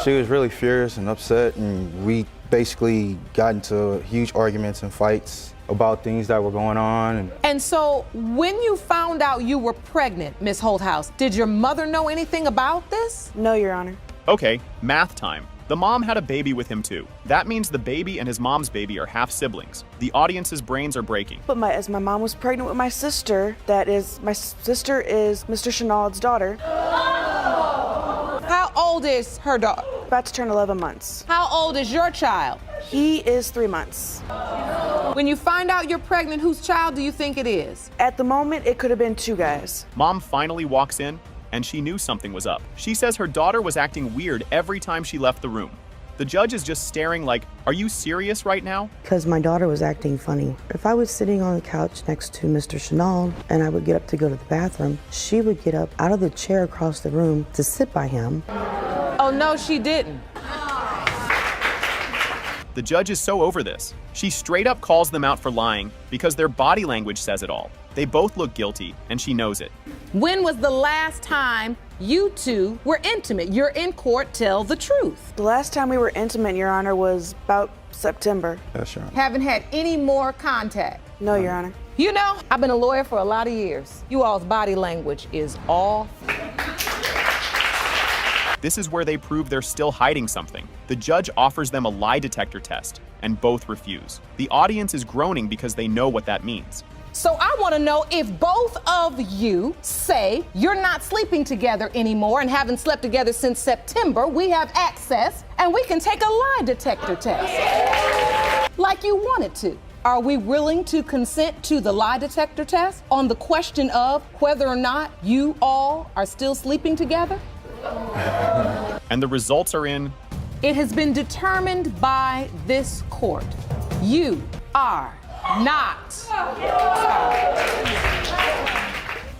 She was really furious and upset, and we basically got into huge arguments and fights about things that were going on. And so when you found out you were pregnant, Miss Holthouse, did your mother know anything about this? No, Your Honor. Okay, math time. The mom had a baby with him too. That means the baby and his mom's baby are half siblings. The audience's brains are breaking. But as my mom was pregnant with my sister, my sister is Mr. Chenault's daughter. How old is her daughter? About to turn 11 months. How old is your child? He is 3 months. When you find out you're pregnant, whose child do you think it is? At the moment, it could have been 2 guys. Mom finally walks in, and she knew something was up. She says her daughter was acting weird every time she left the room. The judge is just staring like, are you serious right now? Because my daughter was acting funny. If I was sitting on the couch next to Mr. Chenault and I would get up to go to the bathroom, she would get up out of the chair across the room to sit by him. Oh, no, she didn't. The judge is so over this. She straight up calls them out for lying because their body language says it all. They both look guilty, and she knows it. When was the last time you two were intimate? You're in court, tell the truth. The last time we were intimate, Your Honor, was about September. Yes, Your Honor. Haven't had any more contact? No, Your Honor. You know, I've been a lawyer for a lot of years. You all's body language is off. This is where they prove they're still hiding something. The judge offers them a lie detector test, and both refuse. The audience is groaning because they know what that means. So I want to know if both of you say you're not sleeping together anymore and haven't slept together since September, we have access and we can take a lie detector test. Like you wanted to. Are we willing to consent to the lie detector test on the question of whether or not you all are still sleeping together? And the results are in. It has been determined by this court. You are not.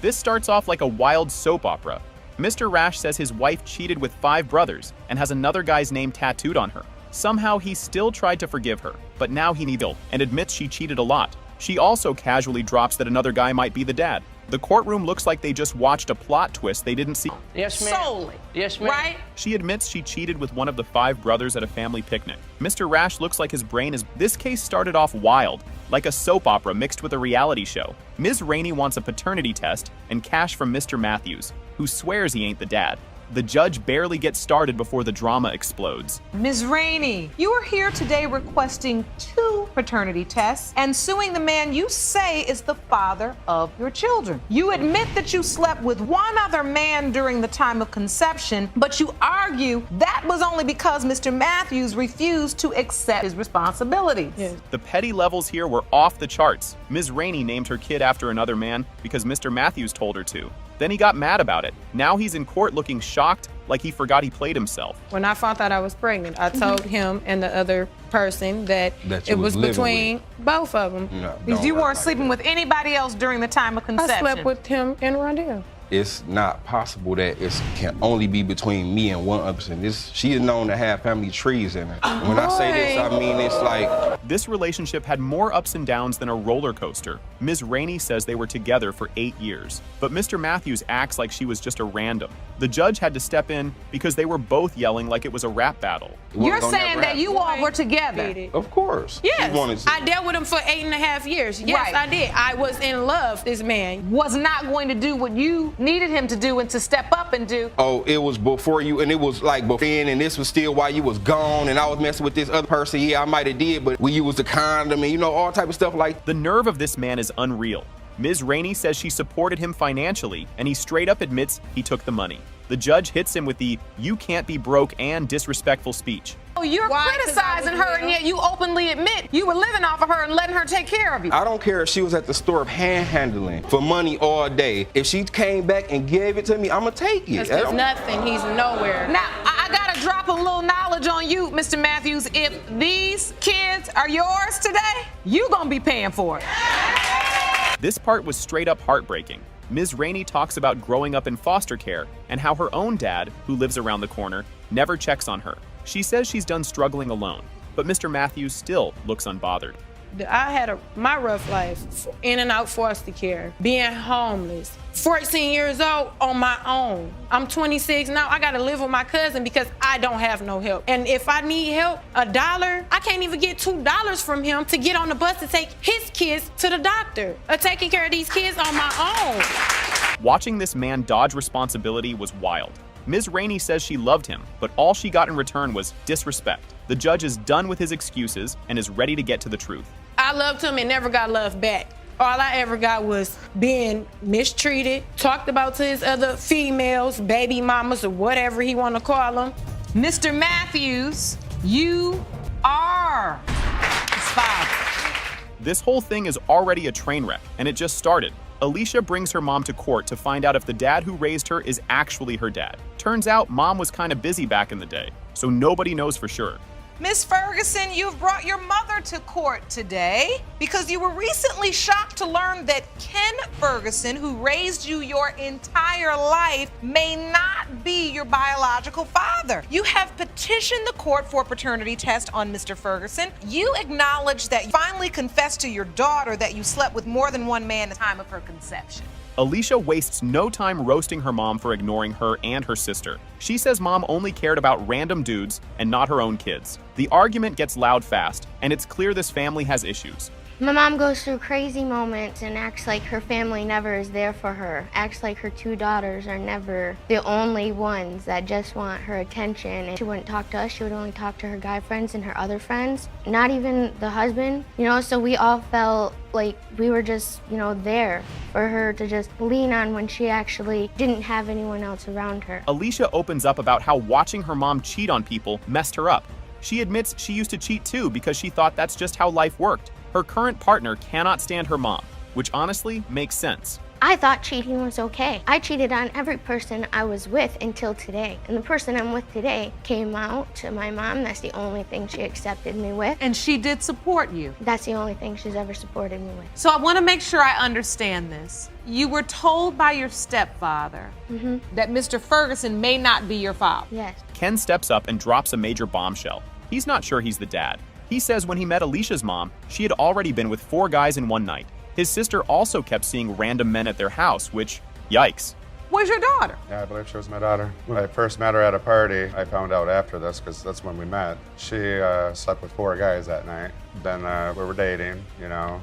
This starts off like a wild soap opera. Mr. Rash says his wife cheated with 5 brothers and has another guy's name tattooed on her. Somehow he still tried to forgive her, but now he needle and admits she cheated a lot. She also casually drops that another guy might be the dad. The courtroom looks like they just watched a plot twist they didn't see. Yes, ma'am. Solely. Yes, ma'am. Right? She admits she cheated with one of the 5 brothers at a family picnic. Mr. Rash looks like his brain is. This case started off wild, like a soap opera mixed with a reality show. Ms. Rainey wants a paternity test and cash from Mr. Matthews, who swears he ain't the dad. The judge barely gets started before the drama explodes. Ms. Rainey, you are here today requesting 2 paternity tests and suing the man you say is the father of your children. You admit that you slept with one other man during the time of conception, but you argue that was only because Mr. Matthews refused to accept his responsibilities. Yes. The petty levels here were off the charts. Ms. Rainey named her kid after another man because Mr. Matthews told her to. Then he got mad about it. Now he's in court looking shocked, like he forgot he played himself. When I found out I was pregnant, I told him and the other person that it was between both of them. Because you weren't sleeping with anybody else during the time of conception. I slept with him and Rondell. It's not possible that it can only be between me and one other person. She is known to have family trees in her. When I say this, I mean it's like... This relationship had more ups and downs than a roller coaster. Ms. Rainey says they were together for 8 years, but Mr. Matthews acts like she was just a random. The judge had to step in because they were both yelling like it was a rap battle. You're saying that you all were together? Of course. Yes, I dealt with him for 8.5 years. Yes, Right. I did. I was in love with this man. Was not going to do what you needed him to do and to step up and do. Oh, it was before you, and it was like before then, and this was still while you was gone, and I was messing with this other person. Yeah, I might have did, but we used the condom and, you know, all type of stuff like. The nerve of this man is unreal. Ms. Rainey says she supported him financially, and he straight up admits he took the money. The judge hits him with the "you can't be broke" and disrespectful speech. Oh, you're criticizing her, and yet you openly admit you were living off of her and letting her take care of you. I don't care if she was at the store handhandling for money all day. If she came back and gave it to me, I'm gonna take it. There's nothing. He's nowhere. Now, I gotta drop a little knowledge on you, Mr. Matthews. If these kids are yours today, you gonna be paying for it. This part was straight up heartbreaking. Ms. Rainey talks about growing up in foster care and how her own dad, who lives around the corner, never checks on her. She says she's done struggling alone, but Mr. Matthews still looks unbothered. I had my rough life, in and out foster care, being homeless, 14 years old on my own. I'm 26 now. I gotta live with my cousin because I don't have no help. And if I need help, $1, I can't even get $2 from him to get on the bus to take his kids to the doctor. Or taking care of these kids on my own. Watching this man dodge responsibility was wild. Ms. Rainey says she loved him, but all she got in return was disrespect. The judge is done with his excuses and is ready to get to the truth. I loved him and never got love back. All I ever got was being mistreated, talked about to his other females, baby mamas, or whatever he want to call them. Mr. Matthews, you are his father. This whole thing is already a train wreck, and it just started. Alicia brings her mom to court to find out if the dad who raised her is actually her dad. Turns out mom was kind of busy back in the day, so nobody knows for sure. Miss Ferguson, you've brought your mother to court today because you were recently shocked to learn that Ken Ferguson, who raised you your entire life, may not be your biological father. You have petitioned the court for a paternity test on Mr. Ferguson. You acknowledge that you finally confessed to your daughter that you slept with more than one man at the time of her conception. Alicia wastes no time roasting her mom for ignoring her and her sister. She says mom only cared about random dudes and not her own kids. The argument gets loud fast, and it's clear this family has issues. My mom goes through crazy moments and acts like her family never is there for her. Acts like her 2 daughters are never the only ones that just want her attention. And she wouldn't talk to us. She would only talk to her guy friends and her other friends. Not even the husband, so we all felt like we were just, there for her to just lean on when she actually didn't have anyone else around her. Alicia opens up about how watching her mom cheat on people messed her up. She admits she used to cheat too because she thought that's just how life worked. Her current partner cannot stand her mom, which honestly makes sense. I thought cheating was okay. I cheated on every person I was with until today. And the person I'm with today came out to my mom. That's the only thing she accepted me with. And she did support you? That's the only thing she's ever supported me with. So I want to make sure I understand this. You were told by your stepfather that Mr. Ferguson may not be your father? Yes. Ken steps up and drops a major bombshell. He's not sure he's the dad. He says when he met Alicia's mom, she had already been with 4 guys in one night. His sister also kept seeing random men at their house, which, yikes. Where's your daughter? Yeah, I believe she was my daughter. When I first met her at a party, I found out after this, because that's when we met. She slept with 4 guys that night. Then we were dating, and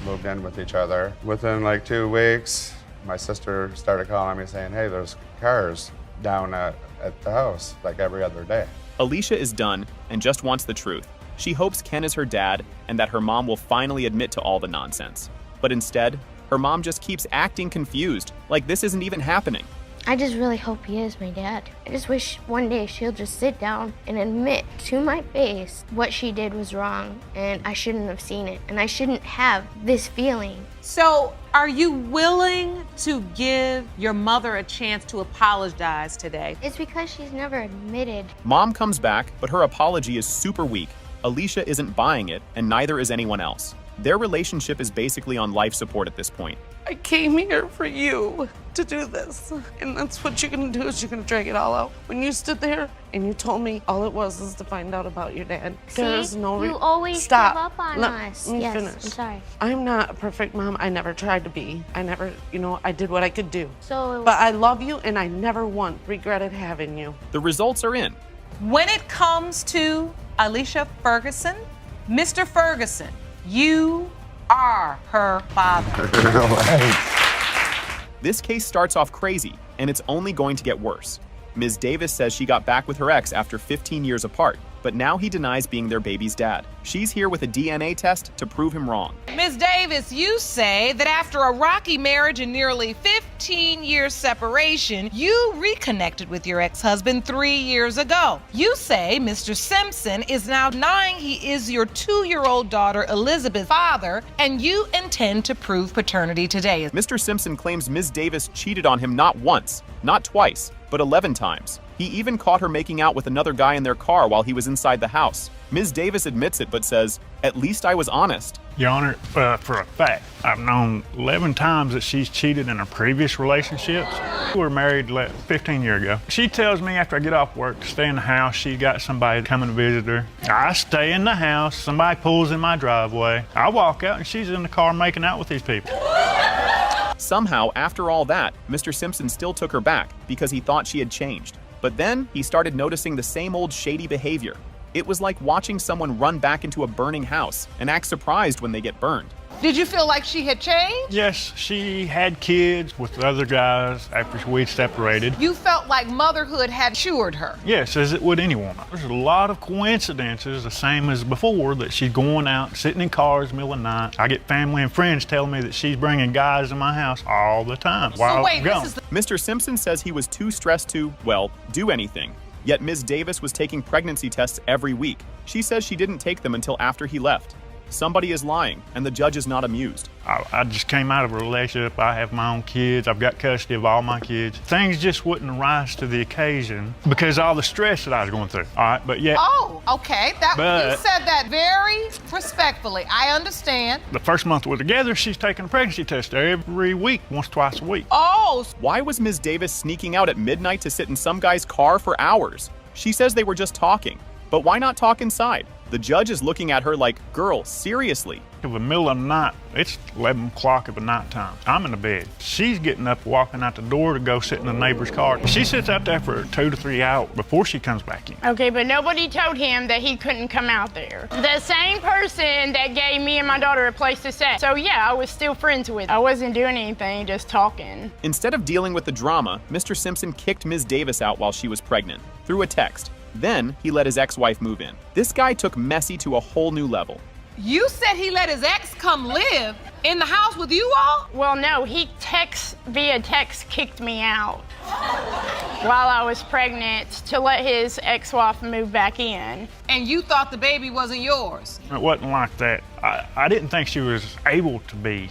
moved in with each other. Within like 2 weeks, my sister started calling me saying, hey, there's cars down at the house, like every other day. Alicia is done and just wants the truth. She hopes Ken is her dad and that her mom will finally admit to all the nonsense. But instead, her mom just keeps acting confused, like this isn't even happening. I just really hope he is my dad. I just wish one day she'll just sit down and admit to my face what she did was wrong and I shouldn't have seen it and I shouldn't have this feeling. So are you willing to give your mother a chance to apologize today? It's because she's never admitted. Mom comes back, but her apology is super weak. Alicia isn't buying it, and neither is anyone else. Their relationship is basically on life support at this point. I came here for you to do this. And that's what you're gonna do, is you're gonna drag it all out. When you stood there and you told me all it was to find out about your dad. There's no you always Stop. give up on us. Let me Yes, finish. I'm sorry. I'm not a perfect mom. I never tried to be. I never, I did what I could do. So, but I love you and I never once regretted having you. The results are in. When it comes to Alicia Ferguson, Mr. Ferguson, you are her father. This case starts off crazy, and it's only going to get worse. Ms. Davis says she got back with her ex after 15 years apart. but now he denies being their baby's dad. She's here with a DNA test to prove him wrong. Ms. Davis, you say that after a rocky marriage and nearly 15 years separation, you reconnected with your ex-husband 3 years ago. You say Mr. Simpson is now denying he is your 2-year-old daughter Elizabeth's father, and you intend to prove paternity today. Mr. Simpson claims Ms. Davis cheated on him not once, not twice, but 11 times. He even caught her making out with another guy in their car while he was inside the house. Ms. Davis admits it, but says, "At least I was honest." Your Honor, for a fact, I've known 11 times that she's cheated in her previous relationships. We were married 15 years ago. She tells me after I get off work to stay in the house. She got somebody coming to visit her. I stay in the house. Somebody pulls in my driveway. I walk out and she's in the car making out with these people. Somehow, after all that, Mr. Simpson still took her back because he thought she had changed. But then he started noticing the same old shady behavior. It was like watching someone run back into a burning house and act surprised when they get burned. Did you feel like she had changed? Yes, she had kids with other guys after we separated. You felt like motherhood had cured her? Yes, as it would any woman. There's a lot of coincidences, the same as before, that she's going out, sitting in cars in the middle of the night. I get family and friends telling me that she's bringing guys in my house all the time while I'm gone. Mr. Simpson says he was too stressed to, well, do anything. Yet Ms. Davis was taking pregnancy tests every week. She says she didn't take them until after he left. Somebody is lying, and the judge is not amused. I just came out of a relationship. I have my own kids. I've got custody of all my kids. Things just wouldn't rise to the occasion because of all the stress that I was going through. All right, but yeah. Oh, okay. You said that very respectfully. I understand. The first month we're together, she's taking a pregnancy test every week, once, twice a week. Oh! Why was Ms. Davis sneaking out at midnight to sit in some guy's car for hours? She says they were just talking. But why not talk inside? The judge is looking at her like, girl, seriously. In the middle of the night, it's 11 o'clock of the night time. I'm in the bed. She's getting up, walking out the door to go sit in the neighbor's car. She sits out there for 2 to 3 hours before she comes back in. Okay, but nobody told him that he couldn't come out there. The same person that gave me and my daughter a place to stay. So yeah, I was still friends with her. I wasn't doing anything, just talking. Instead of dealing with the drama, Mr. Simpson kicked Ms. Davis out while she was pregnant, through a text. Then he let his ex-wife move in. This guy took messy to a whole new level. You said he let his ex come live in the house with you all? Well, no, he via text kicked me out while I was pregnant to let his ex-wife move back in. And you thought the baby wasn't yours? It wasn't like that. I didn't think she was able to be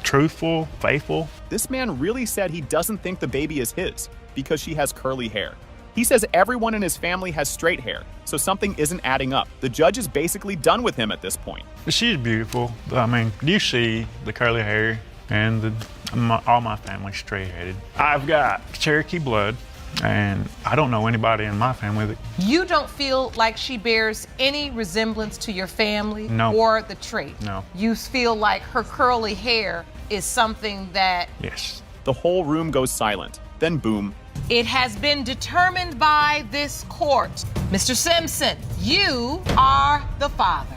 truthful, faithful. This man really said he doesn't think the baby is his because she has curly hair. He says everyone in his family has straight hair, so something isn't adding up. The judge is basically done with him at this point. She's beautiful. I mean, you see the curly hair and all my family's straight-headed. I've got Cherokee blood, and I don't know anybody in my family that... You don't feel like she bears any resemblance to your family? No. Or the trait? No. You feel like her curly hair is something that... Yes. The whole room goes silent. Then boom. It has been determined by this court. Mr. Simpson, you are the father.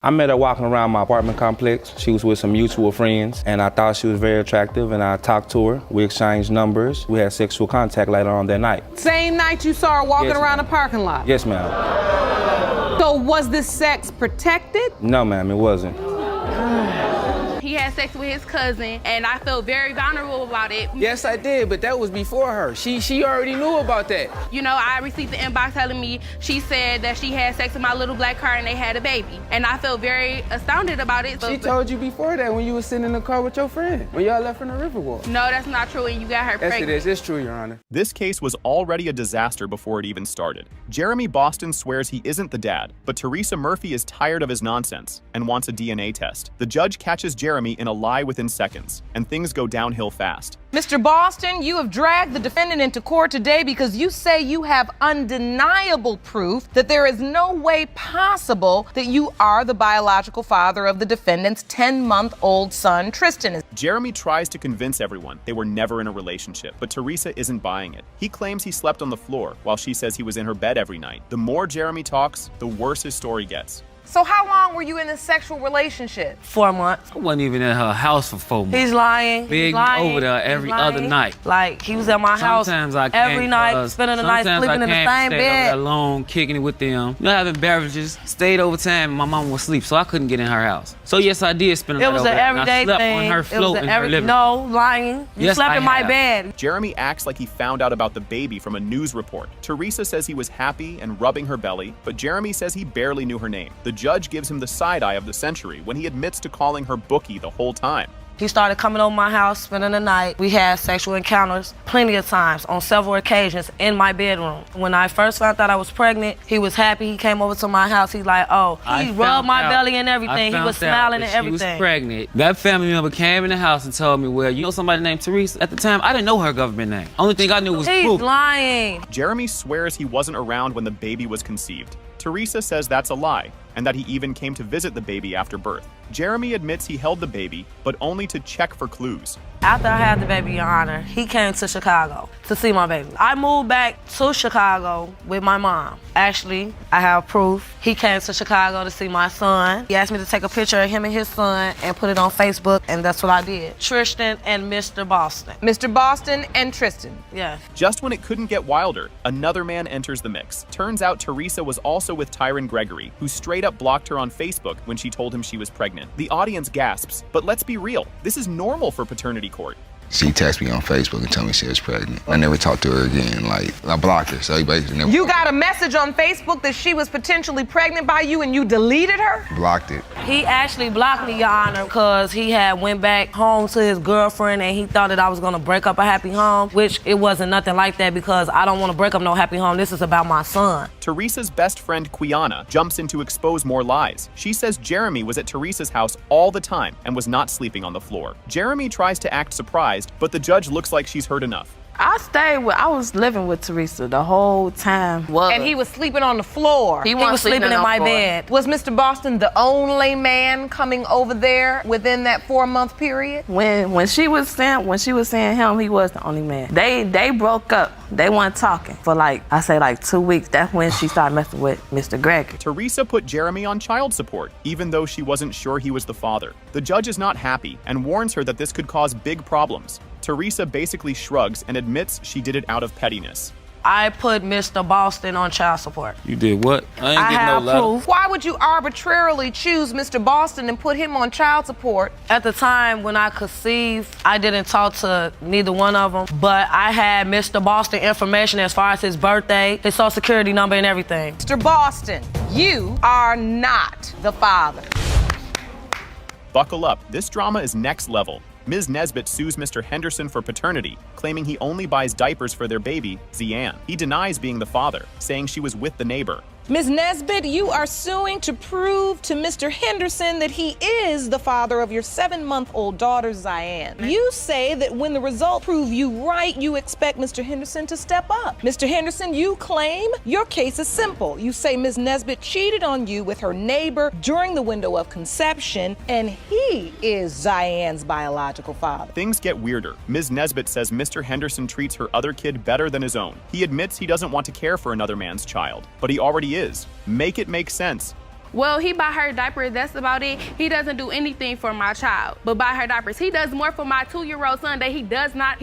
I met her walking around my apartment complex. She was with some mutual friends, and I thought she was very attractive, and I talked to her. We exchanged numbers. We had sexual contact later on that night. Same night you saw her walking around the parking lot? Yes, ma'am. So was this sex protected? No, ma'am, it wasn't. He had sex with his cousin, and I felt very vulnerable about it. Yes, I did, but that was before her. She already knew about that. You know, I received the inbox telling me she said that she had sex with my little black car and they had a baby. And I felt very astounded about it. She told you before that when you were sitting in the car with your friend, when y'all left from the Riverwalk. No, that's not true, and you got her pregnant. Yes, it is. It's true, Your Honor. This case was already a disaster before it even started. Jeremy Boston swears he isn't the dad, but Teresa Murphy is tired of his nonsense and wants a DNA test. The judge catches Jeremy in a lie within seconds, and things go downhill fast. Mr. Boston, you have dragged the defendant into court today because you say you have undeniable proof that there is no way possible that you are the biological father of the defendant's 10-month-old son, Tristan. Jeremy tries to convince everyone they were never in a relationship, but Teresa isn't buying it. He claims he slept on the floor while she says he was in her bed every night. The more Jeremy talks, the worse his story gets. So how long were you in this sexual relationship? 4 months. I wasn't even in her house for 4 months. He's lying. Big He's lying. over there every other night. Like, he was at my house Sometimes I can't, every night, spending the night sleeping in the same stay bed. alone, kicking it with them. You know, having beverages. Stayed over time and my mom was asleep, so I couldn't get in her house. So yes, I did spend a night It was over an there. And I everyday slept thing. on her float in her living room. No, lying. You Yes, slept I in my have. bed. Jeremy acts like he found out about the baby from a news report. Teresa says he was happy and rubbing her belly, but Jeremy says he barely knew her name. The judge gives him the side eye of the century when he admits to calling her Bookie the whole time. He started coming over my house, spending the night. We had sexual encounters plenty of times on several occasions in my bedroom. When I first found out I was pregnant, he was happy. He came over to my house. He's like, oh, he rubbed my belly and everything. He was smiling and everything. She was pregnant. That family member came in the house and told me, well, you know somebody named Teresa? At the time, I didn't know her government name. Only thing I knew was He's Proof. lying. Jeremy swears he wasn't around when the baby was conceived. Teresa says that's a lie, and that he even came to visit the baby after birth. Jeremy admits he held the baby, but only to check for clues. After I had the baby, Your Honor, he came to Chicago to see my baby. I moved back to Chicago with my mom. Actually, I have proof. He came to Chicago to see my son. He asked me to take a picture of him and his son and put it on Facebook, and that's what I did. Tristan and Mr. Boston. Mr. Boston and Tristan. Yeah. Just when it couldn't get wilder, another man enters the mix. Turns out Teresa was also with Tyron Gregory, who straight up blocked her on Facebook when she told him she was pregnant. The audience gasps, but let's be real, this is normal for paternity court. She texted me on Facebook and told me she was pregnant. I never talked to her again. Like, I blocked her, so he basically never... You got a message on Facebook that she was potentially pregnant by you and you deleted her? Blocked it. He actually blocked me, Your Honor, because he had went back home to his girlfriend and he thought that I was gonna break up a happy home, which it wasn't nothing like that because I don't wanna break up no happy home. This is about my son. Teresa's best friend, Quiana, jumps in to expose more lies. She says Jeremy was at Teresa's house all the time and was not sleeping on the floor. Jeremy tries to act surprised, but the judge looks like she's heard enough. I was living with Teresa the whole time. And he was sleeping on the floor. He was sleeping in my bed. Was Mr. Boston the only man coming over there within that 4-month period? When she was saying him, he was the only man. They broke up. They weren't talking for like 2 weeks. That's when she started messing with Mr. Gregory. Teresa put Jeremy on child support, even though she wasn't sure he was the father. The judge is not happy and warns her that this could cause big problems. Teresa basically shrugs and admits she did it out of pettiness. I put Mr. Boston on child support. You did what? I ain't getting no letter. Proof. Why would you arbitrarily choose Mr. Boston and put him on child support? At the time when I conceived, I didn't talk to neither one of them, but I had Mr. Boston information as far as his birthday, his social security number and everything. Mr. Boston, you are not the father. Buckle up, this drama is next level. Ms. Nesbitt sues Mr. Henderson for paternity, claiming he only buys diapers for their baby, Zian. He denies being the father, saying she was with the neighbor. Ms. Nesbitt, you are suing to prove to Mr. Henderson that he is the father of your 7-month-old daughter, Zian. You say that when the results prove you right, you expect Mr. Henderson to step up. Mr. Henderson, you claim your case is simple. You say Ms. Nesbitt cheated on you with her neighbor during the window of conception, and he is Zian's biological father. Things get weirder. Ms. Nesbitt says Mr. Henderson treats her other kid better than his own. He admits he doesn't want to care for another man's child, but he already is. Make it make sense. Well, he buy her diapers, that's about it. He doesn't do anything for my child, but buy her diapers. He does more for my 2-year-old son that he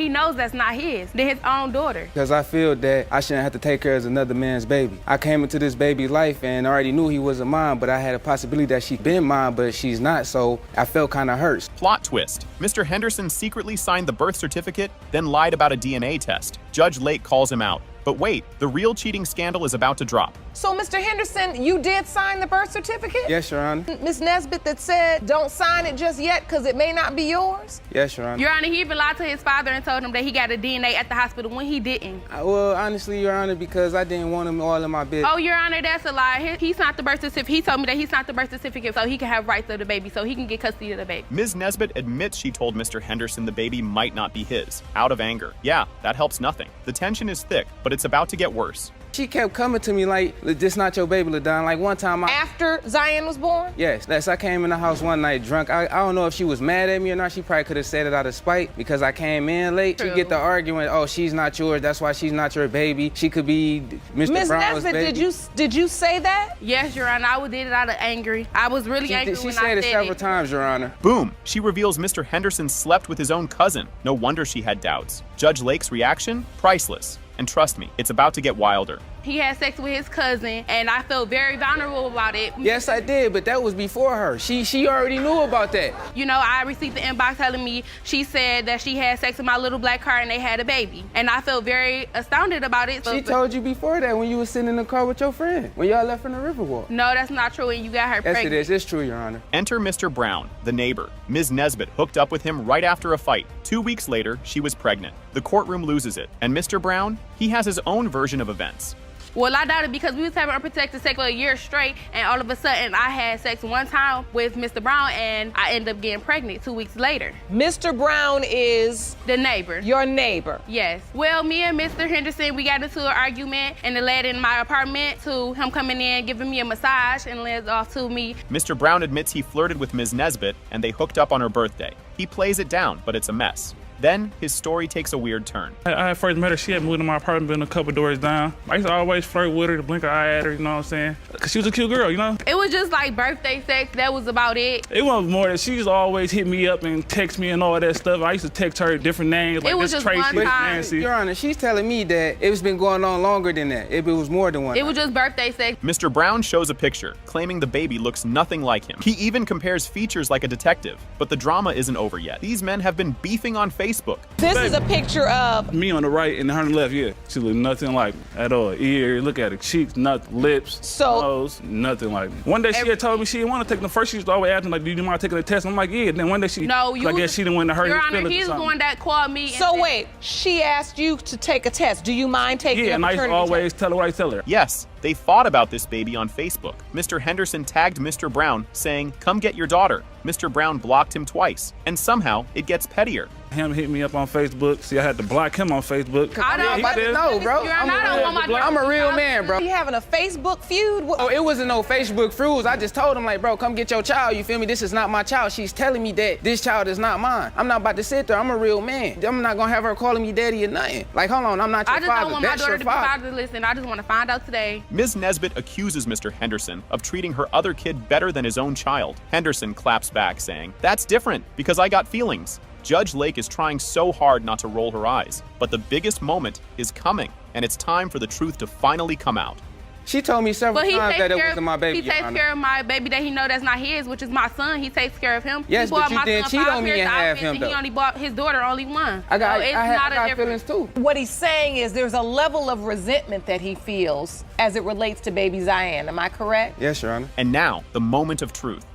knows that's not his, than his own daughter. Because I feel that I shouldn't have to take care of another man's baby. I came into this baby's life and already knew he wasn't mine, but I had a possibility that she'd been mine, but she's not, so I felt kind of hurt. Plot twist. Mr. Henderson secretly signed the birth certificate, then lied about a DNA test. Judge Lake calls him out. But wait, the real cheating scandal is about to drop. So, Mr. Henderson, you did sign the birth certificate? Yes, Your Honor. Ms. Nesbitt that said, don't sign it just yet because it may not be yours? Yes, Your Honor. Your Honor, he even lied to his father and told him that he got a DNA at the hospital when he didn't. Well, honestly, Your Honor, because I didn't want him all in my business. Oh, Your Honor, that's a lie. He signed the birth certificate. He told me that he signed the birth certificate so he can have rights of the baby, so he can get custody of the baby. Ms. Nesbitt admits she told Mr. Henderson the baby might not be his, out of anger. Yeah, that helps nothing. The tension is thick, but it's about to get worse. She kept coming to me like, this not your baby, LaDon. Like one time After Zion was born? Yes, I came in the house one night drunk. I don't know if she was mad at me or not. She probably could have said it out of spite because I came in late. True. She get the argument, oh, she's not yours. That's why she's not your baby. She could be Mr. Brown's Nesbitt, baby. did you say that? Yes, Your Honor. I did it out of angry. I was really angry She when said I it said several times, Your Honor. Boom! She reveals Mr. Henderson slept with his own cousin. No wonder she had doubts. Judge Lake's reaction? Priceless. And trust me, it's about to get wilder. He had sex with his cousin, and I felt very vulnerable about it. Yes, I did, but that was before her. She already knew about that. You know, I received the inbox telling me she said that she had sex with my little black car and they had a baby. And I felt very astounded about it. She told you before that when you was sitting in the car with your friend, when y'all left from the Riverwalk. No, that's not true, and you got her pregnant. Yes, it is. It's true, Your Honor. Enter Mr. Brown, the neighbor. Ms. Nesbitt hooked up with him right after a fight. 2 weeks later, she was pregnant. The courtroom loses it. And Mr. Brown, he has his own version of events. Well, I doubted because we was having unprotected sex for a year straight, and all of a sudden I had sex one time with Mr. Brown, and I ended up getting pregnant 2 weeks later. Mr. Brown is the neighbor. Your neighbor? Yes. Well, me and Mr. Henderson, we got into an argument, and it led in my apartment to him coming in, giving me a massage, and led off to me. Mr. Brown admits he flirted with Ms. Nesbitt, and they hooked up on her birthday. He plays it down, but it's a mess. Then, his story takes a weird turn. I first met her, she had moved to my apartment, been a couple doors down. I used to always flirt with her, to blink an eye at her, you know what I'm saying? Because she was a cute girl, you know? It was just like birthday sex, that was about it. It wasn't more that she used to always hit me up and text me and all that stuff. I used to text her different names, like it was this just Tracy, one time. Nancy. Your Honor, she's telling me that it's been going on longer than that. It was more than one. It was just birthday sex. Mr. Brown shows a picture, claiming the baby looks nothing like him. He even compares features like a detective. But the drama isn't over yet. These men have been beefing on Facebook. This is a picture of me on the right and her on the left, yeah. She looked nothing like me at all. Ear, look at her cheeks, nothing, lips, nose, nothing like me. One day she had told me she didn't want to take them. First she was always asking like, do you mind taking the test? I'm like, yeah. Then one day she, no, I guess she didn't want to hurt Your his Honor, feelings he's or the something. one that called me. So wait, she asked you to take a test. Do you mind taking Yeah, a and I used to paternity always test? Tell her what I tell her. Yes, they fought about this baby on Facebook. Mr. Henderson tagged Mr. Brown, saying, come get your daughter. Mr. Brown blocked him twice. And somehow, it gets pettier. Him hit me up on Facebook. See, I had to block him on Facebook. I don't know, bro. I'm a real man, bro. You having a Facebook feud? Oh, it wasn't no Facebook feud. I just told him, like, bro, come get your child. You feel me? This is not my child. She's telling me that this child is not mine. I'm not about to sit there. I'm a real man. I'm not gonna have her calling me daddy or nothing. Like, hold on, I'm not your I just father. don't want my That's daughter your to be father. fatherless, and I just want to find out today. Ms. Nesbitt accuses Mr. Henderson of treating her other kid better than his own child. Henderson claps back, saying, that's different, because I got feelings. Judge Lake is trying so hard not to roll her eyes, but the biggest moment is coming, and it's time for the truth to finally come out. She told me several times that it wasn't my baby, He takes Your Honor. care of my baby that he know that's not his, which is my son. He takes care of him. Yes, he bought but you my didn't son cheat 5 on me pairs and of have outfits, him, and though. he only bought his daughter only one. I got so it's not I got a difference. feelings too. What he's saying is there's a level of resentment that he feels as it relates to baby Zion. Am I correct? Yes, Your Honor. And now, the moment of truth.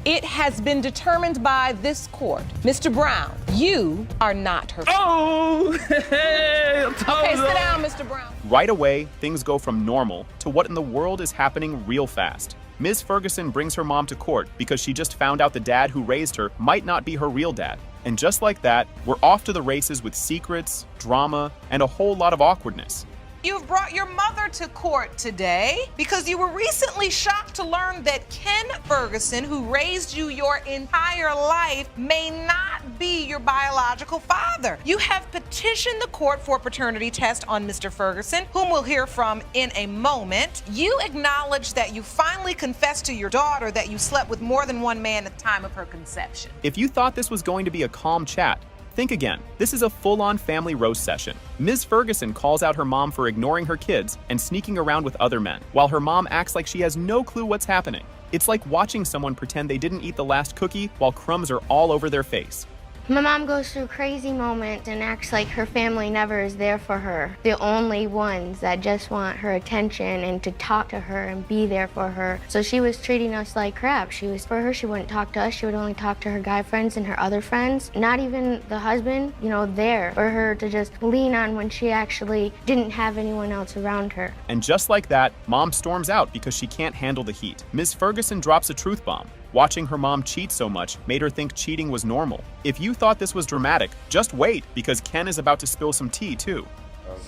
It has been determined by this court. Mr. Brown, you are not her Oh! Okay, sit down, Mr. Brown. Right away, things go from normal to what in the world is happening real fast. Ms. Ferguson brings her mom to court because she just found out the dad who raised her might not be her real dad. And just like that, we're off to the races with secrets, drama, and a whole lot of awkwardness. You've brought your mother to court today because you were recently shocked to learn that Ken Ferguson, who raised you your entire life, may not be your biological father. You have petitioned the court for a paternity test on Mr. Ferguson, whom we'll hear from in a moment. You acknowledge that you finally confessed to your daughter that you slept with more than one man at the time of her conception. If you thought this was going to be a calm chat, think again. This is a full-on family roast session. Ms. Ferguson calls out her mom for ignoring her kids and sneaking around with other men, while her mom acts like she has no clue what's happening. It's like watching someone pretend they didn't eat the last cookie while crumbs are all over their face. My mom goes through crazy moments and acts like her family never is there for her. The only ones that just want her attention and to talk to her and be there for her. So she was treating us like crap. She wouldn't talk to us. She would only talk to her guy friends and her other friends. Not even the husband, there for her to just lean on when she actually didn't have anyone else around her. And just like that, mom storms out because she can't handle the heat. Ms. Ferguson drops a truth bomb. Watching her mom cheat so much made her think cheating was normal. If you thought this was dramatic, just wait, because Ken is about to spill some tea too.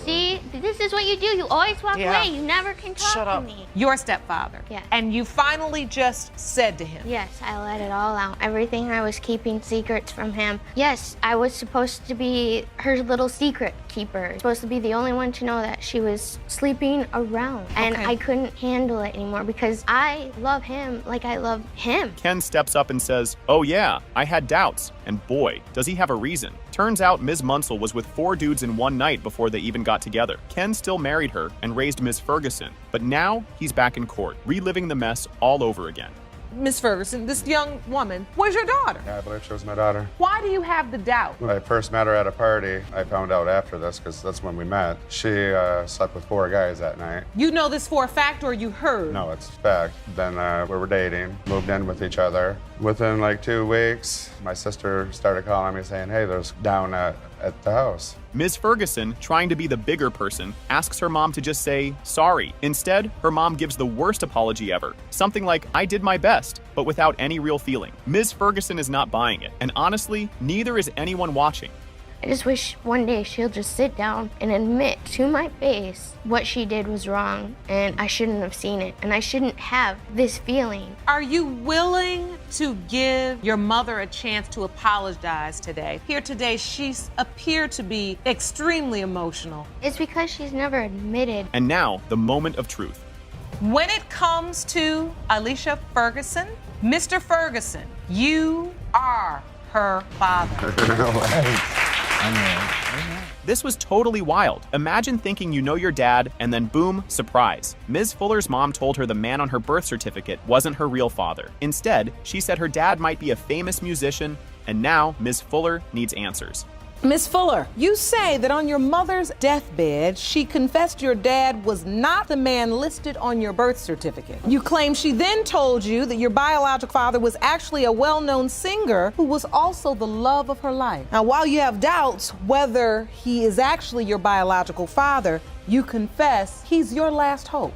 See, this is what you do. You always walk Yeah. away. You never can talk Shut to up. me. Your stepfather. Yes. And you finally just said to him. Yes, I let it all out. Everything I was keeping secrets from him. Yes, I was supposed to be her little secret keeper. Supposed to be the only one to know that she was sleeping around. And Okay. I couldn't handle it anymore because I love him like I love him. Ken steps up and says, "Oh yeah, I had doubts. And boy, does he have a reason." Turns out Ms. Munsell was with 4 dudes in one night before they even got together. Ken still married her and raised Ms. Ferguson, but now he's back in court, reliving the mess all over again. Miss Ferguson, this young woman was your daughter. Yeah, I believe she was my daughter. Why do you have the doubt? When I first met her at a party, I found out after this, because that's when we met. She slept with 4 guys that night. You know this for a fact or you heard? No, it's fact. Then we were dating, moved in with each other. Within like 2 weeks, my sister started calling me saying, hey, there's down at the house. Ms. Ferguson, trying to be the bigger person, asks her mom to just say sorry. Instead, her mom gives the worst apology ever. Something like, I did my best, but without any real feeling. Ms. Ferguson is not buying it, and honestly, neither is anyone watching. I just wish one day she'll just sit down and admit to my face what she did was wrong and I shouldn't have seen it and I shouldn't have this feeling. Are you willing to give your mother a chance to apologize today? Here today, she appeared to be extremely emotional. It's because she's never admitted. And now, the moment of truth. When it comes to Alicia Ferguson, Mr. Ferguson, you are her father. This was totally wild. Imagine thinking you know your dad, and then boom, surprise. Ms. Fuller's mom told her the man on her birth certificate wasn't her real father. Instead, she said her dad might be a famous musician, and now Ms. Fuller needs answers. Miss Fuller, you say that on your mother's deathbed, she confessed your dad was not the man listed on your birth certificate. You claim she then told you that your biological father was actually a well-known singer who was also the love of her life. Now, while you have doubts whether he is actually your biological father, you confess he's your last hope.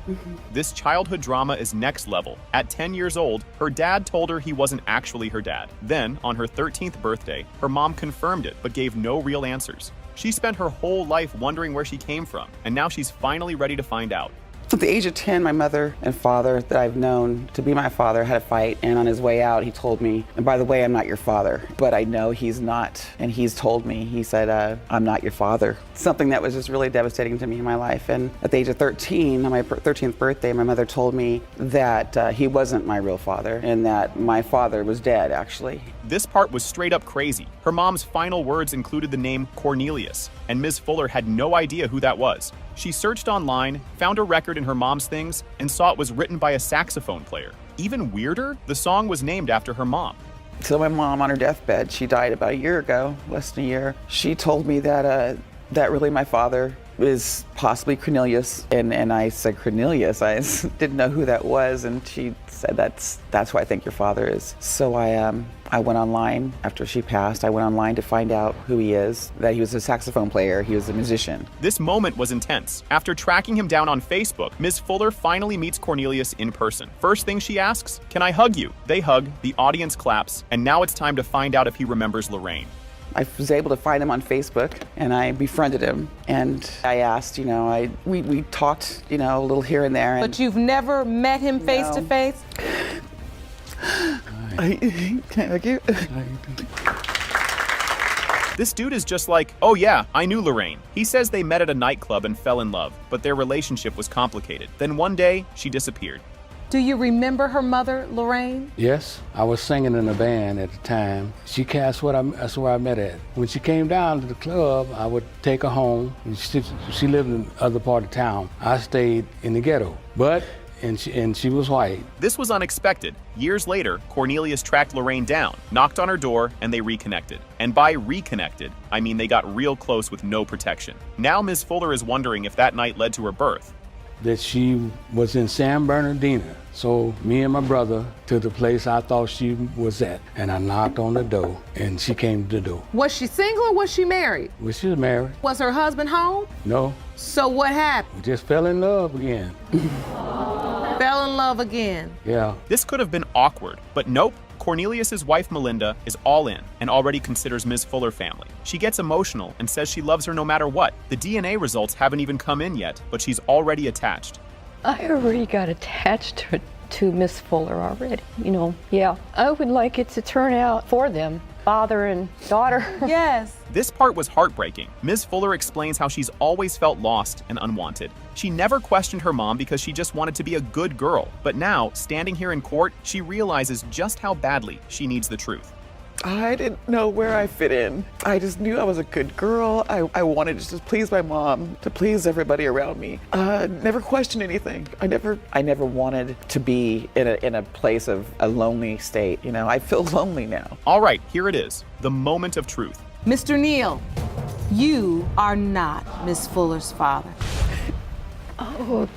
This childhood drama is next level. At 10 years old, her dad told her he wasn't actually her dad. Then, on her 13th birthday, her mom confirmed it but gave no real answers. She spent her whole life wondering where she came from, and now she's finally ready to find out. At the age of 10, my mother and father that I've known to be my father had a fight, and on his way out, he told me, and by the way, I'm not your father, but I know he's not, and he's told me, he said, I'm not your father. Something that was just really devastating to me in my life, and at the age of 13, on my 13th birthday, my mother told me that he wasn't my real father, and that my father was dead, actually. This part was straight up crazy. Her mom's final words included the name Cornelius, and Ms. Fuller had no idea who that was. She searched online, found a record in her mom's things, and saw it was written by a saxophone player. Even weirder, the song was named after her mom. So my mom, on her deathbed, she died about a year ago, less than a year. She told me that that really my father is possibly Cornelius, and I said Cornelius. I didn't know who that was, and she said that's who I think your father is. So I went online after she passed. I went online to find out who he is, that he was a saxophone player, he was a musician. This moment was intense. After tracking him down on Facebook, Ms. Fuller finally meets Cornelius in person. First thing she asks, "Can I hug you?" They hug, the audience claps, and now it's time to find out if he remembers Lorraine. I was able to find him on Facebook, and I befriended him, and I asked, we talked, a little here and there. But you've never met him face to face? Can I hug you? This dude is just like, oh yeah, I knew Lorraine. He says they met at a nightclub and fell in love, but their relationship was complicated. Then one day, she disappeared. Do you remember her mother, Lorraine? Yes, I was singing in a band at the time. That's where I met her. When she came down to the club, I would take her home. She lived in the other part of town. I stayed in the ghetto, and she was white. This was unexpected. Years later, Cornelius tracked Lorraine down, knocked on her door, and they reconnected. And by reconnected, I mean they got real close with no protection. Now Ms. Fuller is wondering if that night led to her birth. That she was in San Bernardino. So me and my brother to the place I thought she was at, and I knocked on the door, and she came to the door. Was she single or was she married? Well, she was married. Was her husband home? No. So what happened? We just fell in love again. Fell in love again. Yeah. This could have been awkward, but nope. Cornelius's wife Melinda is all in and already considers Ms. Fuller family. She gets emotional and says she loves her no matter what. The DNA results haven't even come in yet, but she's already attached. I already got attached to Miss Fuller already. Yeah. I would like it to turn out for them, father and daughter. Yes. This part was heartbreaking. Ms. Fuller explains how she's always felt lost and unwanted. She never questioned her mom because she just wanted to be a good girl. But now, standing here in court, she realizes just how badly she needs the truth. I didn't know where I fit in. I just knew I was a good girl. I wanted to just please my mom, to please everybody around me. Never questioned anything. I never wanted to be in a place of a lonely state. I feel lonely now. All right, here it is, the moment of truth. Mr. Neal, you are not Miss Fuller's father. Oh.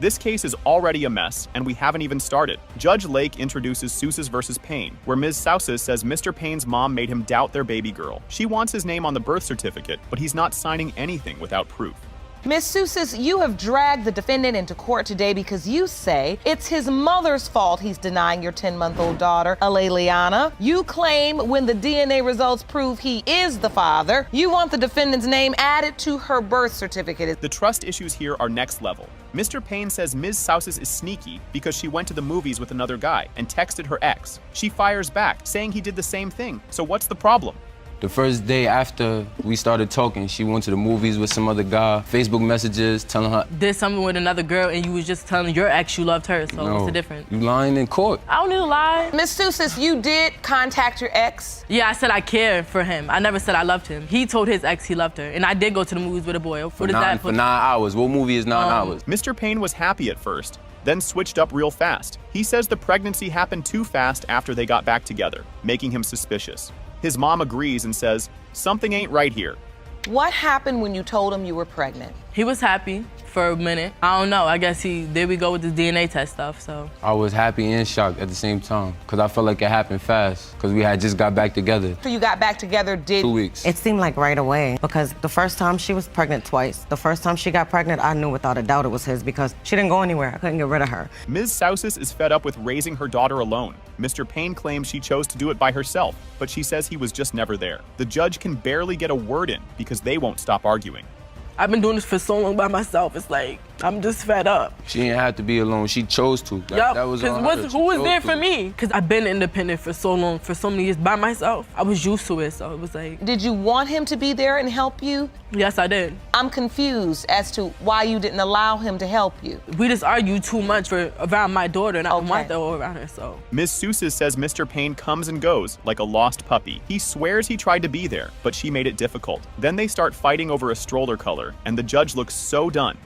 This case is already a mess, and we haven't even started. Judge Lake introduces Sousis versus Payne, where Ms. Sousis says Mr. Payne's mom made him doubt their baby girl. She wants his name on the birth certificate, but he's not signing anything without proof. Ms. Sousis, you have dragged the defendant into court today because you say it's his mother's fault he's denying your 10-month-old daughter, Aleliana. You claim when the DNA results prove he is the father, you want the defendant's name added to her birth certificate. The trust issues here are next level. Mr. Payne says Ms. Sousis is sneaky because she went to the movies with another guy and texted her ex. She fires back, saying he did the same thing. So what's the problem? The first day after we started talking, she went to the movies with some other guy, Facebook messages telling her did something with another girl and you was just telling your ex you loved her, so what's the difference? You lying in court. I don't need to lie. Ms. Sousis, you did contact your ex? Yeah, I said I cared for him. I never said I loved him. He told his ex he loved her, and I did go to the movies with a boy. For 9 hours. What movie is 9 hours? Mr. Payne was happy at first, then switched up real fast. He says the pregnancy happened too fast after they got back together, making him suspicious. His mom agrees and says, something ain't right here. What happened when you told him you were pregnant? He was happy for a minute. I don't know. I guess there we go with the DNA test stuff, so. I was happy and shocked at the same time because I felt like it happened fast because we had just got back together. So you got back together, 2 weeks. It seemed like right away because the first time she was pregnant twice. The first time she got pregnant, I knew without a doubt it was his because she didn't go anywhere. I couldn't get rid of her. Ms. Sousis is fed up with raising her daughter alone. Mr. Payne claims she chose to do it by herself, but she says he was just never there. The judge can barely get a word in because they won't stop arguing. I've been doing this for so long by myself. It's like, I'm just fed up. She didn't have to be alone. She chose to. Yup, because who was there for me? Because I've been independent for so long, for so many years by myself. I was used to it, so it was like. Did you want him to be there and help you? Yes, I did. I'm confused as to why you didn't allow him to help you. We just argued too much around my daughter, and I don't want that all around her, so. Ms. Sousis says Mr. Payne comes and goes like a lost puppy. He swears he tried to be there, but she made it difficult. Then they start fighting over a stroller color, and the judge looks so done.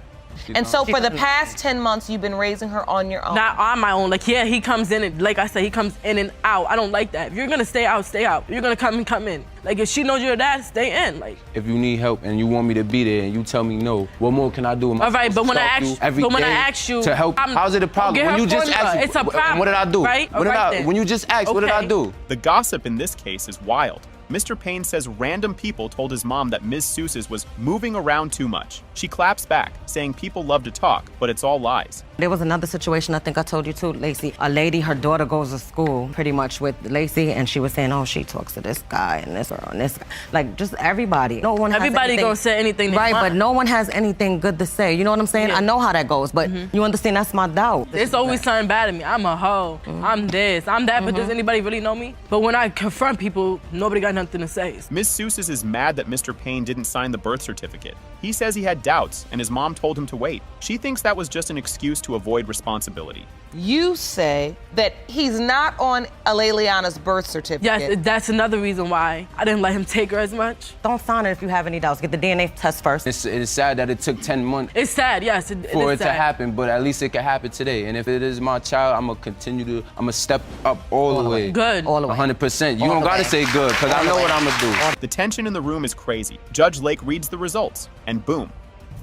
And so for the past 10 months, you've been raising her on your own? Not on my own. Like, yeah, he comes in and, like I said, he comes in and out. I don't like that. If you're gonna stay out, stay out. If you're gonna come in, come in. Like, if she knows you're dad, stay in. Like, if you need help and you want me to be there and you tell me no, what more can I do? All right, but when I ask you to help, how's it a problem? When you just asked, it's a problem. What did I do? Right? When you just asked, what did I do? The gossip in this case is wild. Mr. Payne says random people told his mom that Ms. Sousis was moving around too much. She claps back, saying people love to talk, but it's all lies. There was another situation, I think I told you too, Lacey. A lady, her daughter goes to school pretty much with Lacey, and she was saying, oh, she talks to this guy and this girl and this guy. Like, just everybody. No one has Everybody gonna say anything they want. want. Right, but no one has anything good to say. You know what I'm saying? Yeah. I know how that goes, but you understand that's my doubt. It's always something bad in me. I'm a hoe. I'm this. I'm that, but does anybody really know me? But when I confront people, nobody got nothing to say. Ms. Sousis is mad that Mr. Payne didn't sign the birth certificate. He says he had doubts, and his mom told him to wait. She thinks that was just an excuse to avoid responsibility. You say that he's not on Aleliana's birth certificate. Yes, that's another reason why I didn't let him take her as much. Don't sign it if you have any doubts. Get the DNA test first. It's sad that it took 10 months. It's sad, yes. For it to happen, but at least it can happen today. And if it is my child, I'm gonna step up all the way. Good. All the way. 100%. You don't gotta say good, because I know what I'm gonna do. The tension in the room is crazy. Judge Lake reads the results, and boom.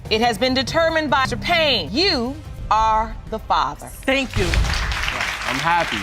It has been determined by Mr. Payne. You are the father. Thank you. I'm happy.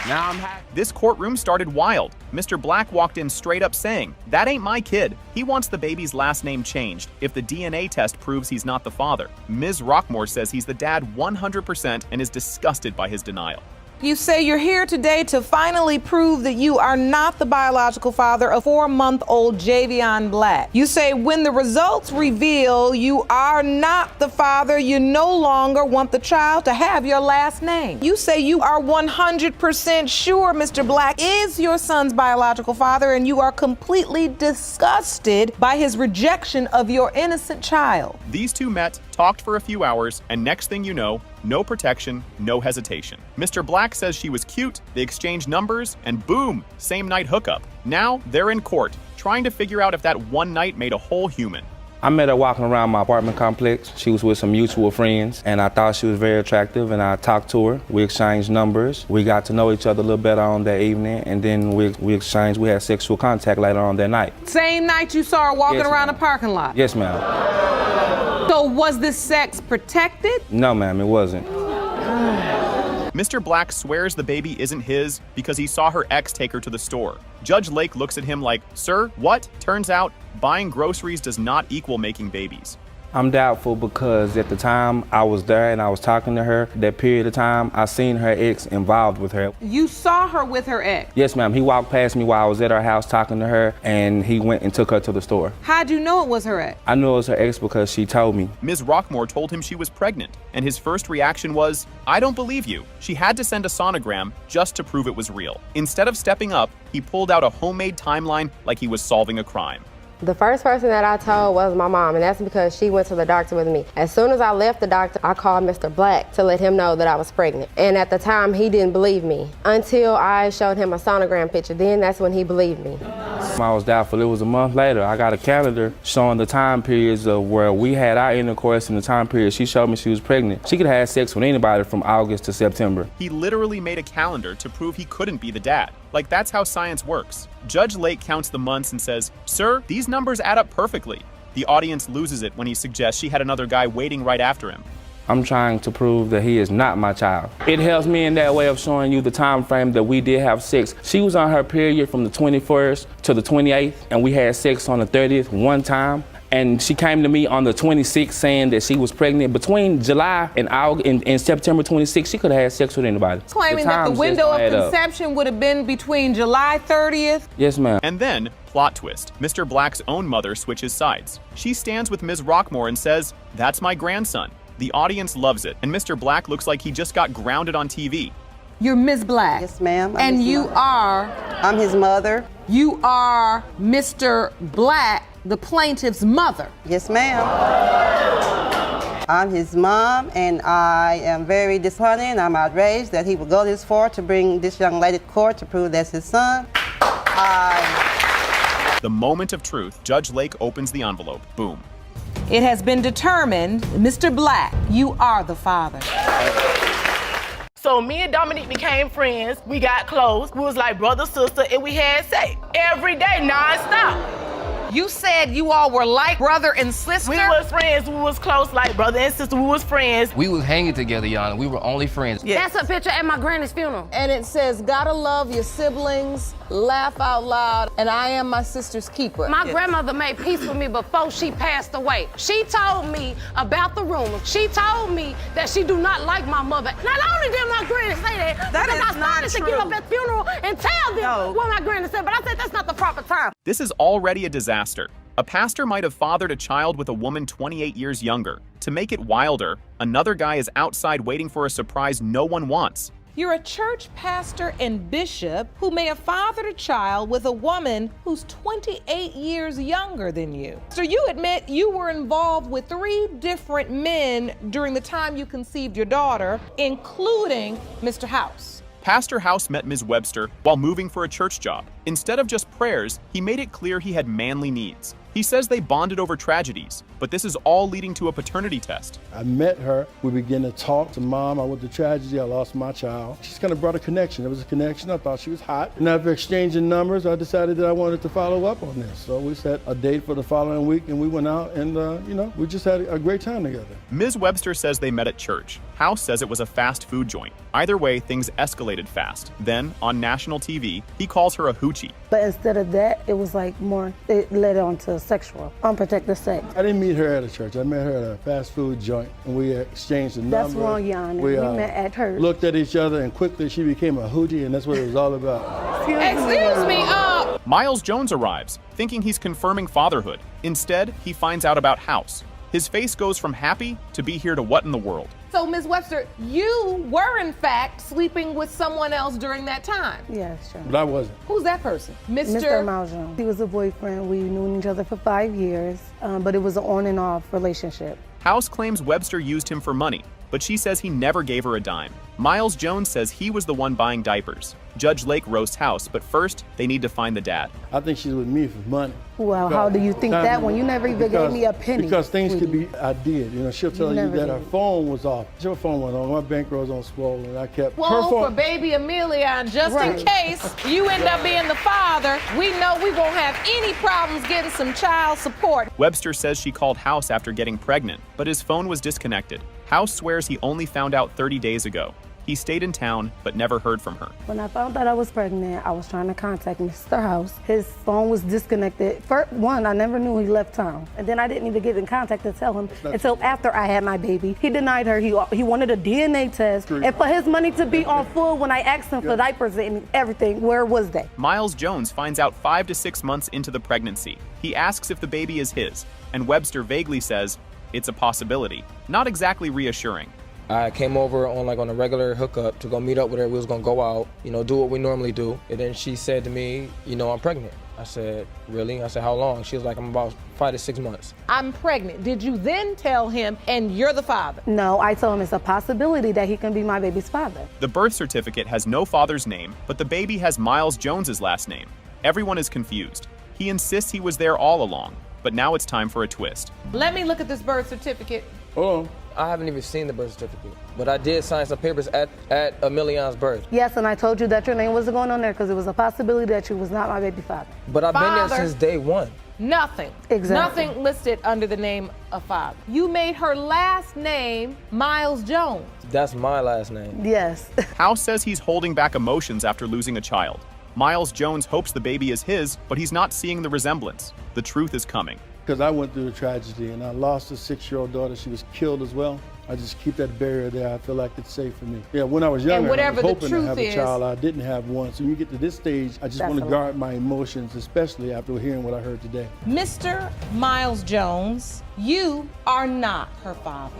Now I'm happy. This courtroom started wild. Mr. Black walked in straight up saying, that ain't my kid. He wants the baby's last name changed if the DNA test proves he's not the father. Ms. Rockmore says he's the dad 100% and is disgusted by his denial. you say you're here today to finally prove that you are not the biological father of 4-month-old Javion Black. You say when the results reveal you are not the father, you no longer want the child to have your last name. You say you are 100% sure Mr. Black is your son's biological father, and you are completely disgusted by his rejection of your innocent child. These two met, talked for a few hours, and next thing you know, no protection, no hesitation. Mr. Black says she was cute, they exchanged numbers, and boom, same night hookup. Now they're in court, trying to figure out if that one night made a whole human. I met her walking around my apartment complex. She was with some mutual friends, and I thought she was very attractive, and I talked to her. We exchanged numbers. We got to know each other a little better on that evening, and then we had sexual contact later on that night. Same night you saw her walking Yes, around ma'am. the parking lot? Yes, ma'am. So was this sex protected? No, ma'am, it wasn't. Mr. Black swears the baby isn't his because he saw her ex take her to the store. Judge Lake looks at him like, "Sir, what?" Turns out, buying groceries does not equal making babies. I'm doubtful because at the time I was there and I was talking to her, that period of time, I seen her ex involved with her. You saw her with her ex? Yes, ma'am. He walked past me while I was at her house talking to her, and he went and took her to the store. How'd you know it was her ex? I knew it was her ex because she told me. Ms. Rockmore told him she was pregnant, and his first reaction was, "I don't believe you." She had to send a sonogram just to prove it was real. Instead of stepping up, he pulled out a homemade timeline like he was solving a crime. The first person that I told was my mom, and that's because she went to the doctor with me. As soon as I left the doctor, I called Mr. Black to let him know that I was pregnant. And at the time, he didn't believe me until I showed him a sonogram picture. Then that's when he believed me. I was doubtful. It was a month later. I got a calendar showing the time periods of where we had our intercourse and the time period she showed me she was pregnant. She could have had sex with anybody from August to September. He literally made a calendar to prove he couldn't be the dad. Like, that's how science works. Judge Lake counts the months and says, "Sir, these numbers add up perfectly." The audience loses it when he suggests she had another guy waiting right after him. I'm trying to prove that he is not my child. It helps me in that way of showing you the time frame that we did have sex. She was on her period from the 21st to the 28th, and we had sex on the 30th one time. And she came to me on the 26th saying that she was pregnant. Between July and August and September 26th, she could have had sex with anybody. Claiming that the window of conception would have been between July 30th. Yes, ma'am. And then, plot twist, Mr. Black's own mother switches sides. She stands with Ms. Rockmore and says, "That's my grandson." The audience loves it, and Mr. Black looks like he just got grounded on TV. You're Ms. Black. Yes, ma'am. And you are? I'm his mother. You are Mr. Black, the plaintiff's mother. Yes, ma'am. I'm his mom, and I am very disappointed and I'm outraged that he would go this far to bring this young lady to court to prove that's his son. The moment of truth, Judge Lake opens the envelope. Boom. It has been determined, Mr. Black, you are the father. So me and Dominique became friends. We got close. We was like brother, sister, and we had sex every day, nonstop. You said you all were like brother and sister? We was friends. We was close like brother and sister. We was friends. We was hanging together, Yana. We were only friends. That's a picture at my granny's funeral. And it says, gotta love your siblings, laugh out loud, and I am my sister's keeper. My grandmother made peace with me before she passed away. She told me about the rumors. She told me that she do not like my mother. Not only did my granny say that, That because is I started not to true. get up at funeral and tell them what my granny said, but I said that's not the proper time. This is already a disaster. A pastor might have fathered a child with a woman 28 years younger. To make it wilder, another guy is outside waiting for a surprise no one wants. You're a church pastor and bishop who may have fathered a child with a woman who's 28 years younger than you. So you admit you were involved with 3 different men during the time you conceived your daughter, including Mr. House. Pastor House met Ms. Webster while moving for a church job. Instead of just prayers, he made it clear he had manly needs. He says they bonded over tragedies, but this is all leading to a paternity test. I met her, we began to talk to Mom. I went through tragedy, I lost my child. She's kind of brought a connection. There was a connection, I thought she was hot. And after exchanging numbers, I decided that I wanted to follow up on this. So we set a date for the following week and we went out and, we just had a great time together. Ms. Webster says they met at church. House says it was a fast food joint. Either way, things escalated fast. Then, on national TV, he calls her a hoot hoochie. But instead of that, it was like more, it led on to sexual, unprotected sex. I didn't meet her at a church. I met her at a fast food joint, and we exchanged a number. That's wrong, Yana. We met at church. Looked at each other, and quickly she became a hoochie, and that's what it was all about. Excuse me, Miles Jones arrives, thinking he's confirming fatherhood. Instead, he finds out about House. His face goes from happy to be here to what in the world. So, Ms. Webster, you were in fact sleeping with someone else during that time. Yes, sure. But I wasn't. Who's that person? Mr. Miles Jones. He was a boyfriend. We knew each other for 5 years, but it was an on and off relationship. House claims Webster used him for money, but she says he never gave her a dime. Miles Jones says he was the one buying diapers. Judge Lake roasts House, but first, they need to find the dad. I think she's with me for money. Well, how do you think that when you never even gave me a penny? Because things could be, I did. You know, she'll tell you that her phone was off. Her phone went on, my bankroll was on swollen, and I kept her phone. For baby Amelia, and just in case you end up being the father, we know we won't have any problems getting some child support. Webster says she called House after getting pregnant, but his phone was disconnected. House swears he only found out 30 days ago. He stayed in town, but never heard from her. When I found out I was pregnant, I was trying to contact Mr. House. His phone was disconnected. First, one, I never knew he left town. And then I didn't even get in contact to tell him until after I had my baby. He denied her. He wanted a DNA test. And for his money to be on full when I asked him for diapers and everything, where was they? Miles Jones finds out 5 to 6 months into the pregnancy. He asks if the baby is his, and Webster vaguely says, it's a possibility. Not exactly reassuring. I came over on a regular hookup to go meet up with her. We was gonna go out, do what we normally do. And then she said to me, I'm pregnant. I said, really? I said, how long? She was like, I'm about 5 to 6 months. I'm pregnant. Did you then tell him, and you're the father? No, I told him it's a possibility that he can be my baby's father. The birth certificate has no father's name, but the baby has Miles Jones's last name. Everyone is confused. He insists he was there all along, but now it's time for a twist. Let me look at this birth certificate. Oh. I haven't even seen the birth certificate, but I did sign some papers at Amelian's birth. Yes, and I told you that your name wasn't going on there because it was a possibility that you was not my baby father. But I've been there since day one. Nothing. Exactly. Nothing listed under the name of father. You made her last name Miles Jones. That's my last name. Yes. House says he's holding back emotions after losing a child. Miles Jones hopes the baby is his, but he's not seeing the resemblance. The truth is coming. Because I went through a tragedy and I lost a 6-year-old daughter. She was killed as well. I just keep that barrier there. I feel like it's safe for me. Yeah, when I was younger, I was hoping to have a child. I didn't have one. So when you get to this stage, I just want to guard my emotions, especially after hearing what I heard today. Mr. Miles Jones, you are not her father.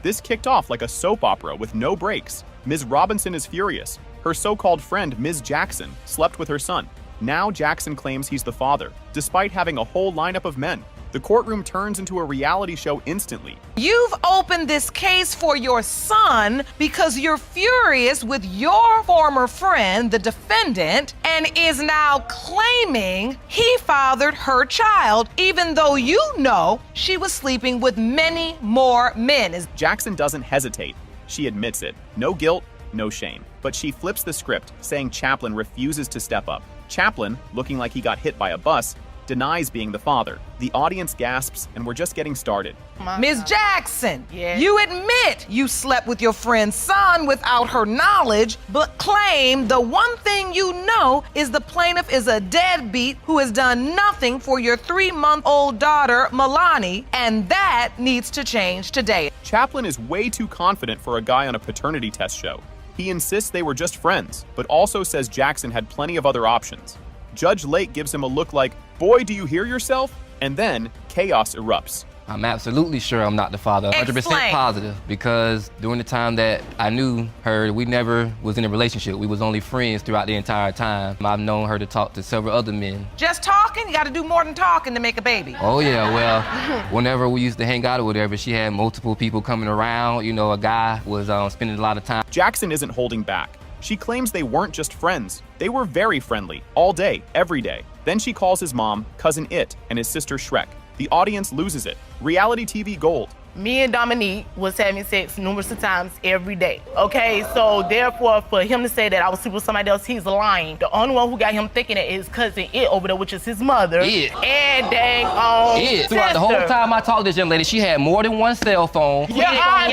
This kicked off like a soap opera with no breaks. Ms. Robinson is furious. Her so-called friend, Ms. Jackson, slept with her son. Now Jackson claims he's the father, despite having a whole lineup of men. The courtroom turns into a reality show instantly. You've opened this case for your son because you're furious with your former friend, the defendant, and is now claiming he fathered her child, even though you know she was sleeping with many more men. Jackson doesn't hesitate. She admits it. No guilt, no shame. But she flips the script, saying Chaplin refuses to step up. Chaplin, looking like he got hit by a bus, denies being the father. The audience gasps, and we're just getting started. Ms. Jackson, you admit you slept with your friend's son without her knowledge, but claim the one thing you know is the plaintiff is a deadbeat who has done nothing for your 3-month-old daughter, Milani, and that needs to change today. Chaplin is way too confident for a guy on a paternity test show. He insists they were just friends, but also says Jackson had plenty of other options. Judge Lake gives him a look like, boy, do you hear yourself? And then chaos erupts. I'm absolutely sure I'm not the father, 100% positive, because during the time that I knew her, we never was in a relationship. We was only friends throughout the entire time. I've known her to talk to several other men. Just talking? You gotta do more than talking to make a baby. Oh yeah, well, whenever we used to hang out or whatever, she had multiple people coming around. A guy was spending a lot of time. Jackson isn't holding back. She claims they weren't just friends. They were very friendly, all day, every day. Then she calls his mom, cousin It, and his sister Shrek. The audience loses it. Reality TV gold. Me and Dominique was having sex numerous of times every day. Okay, so therefore, for him to say that I was sleeping with somebody else, he's lying. The only one who got him thinking that is cousin It over there, which is his mother. It. And dang on It. Throughout the whole time I talked to this young lady, she had more than one cell phone. Hold on,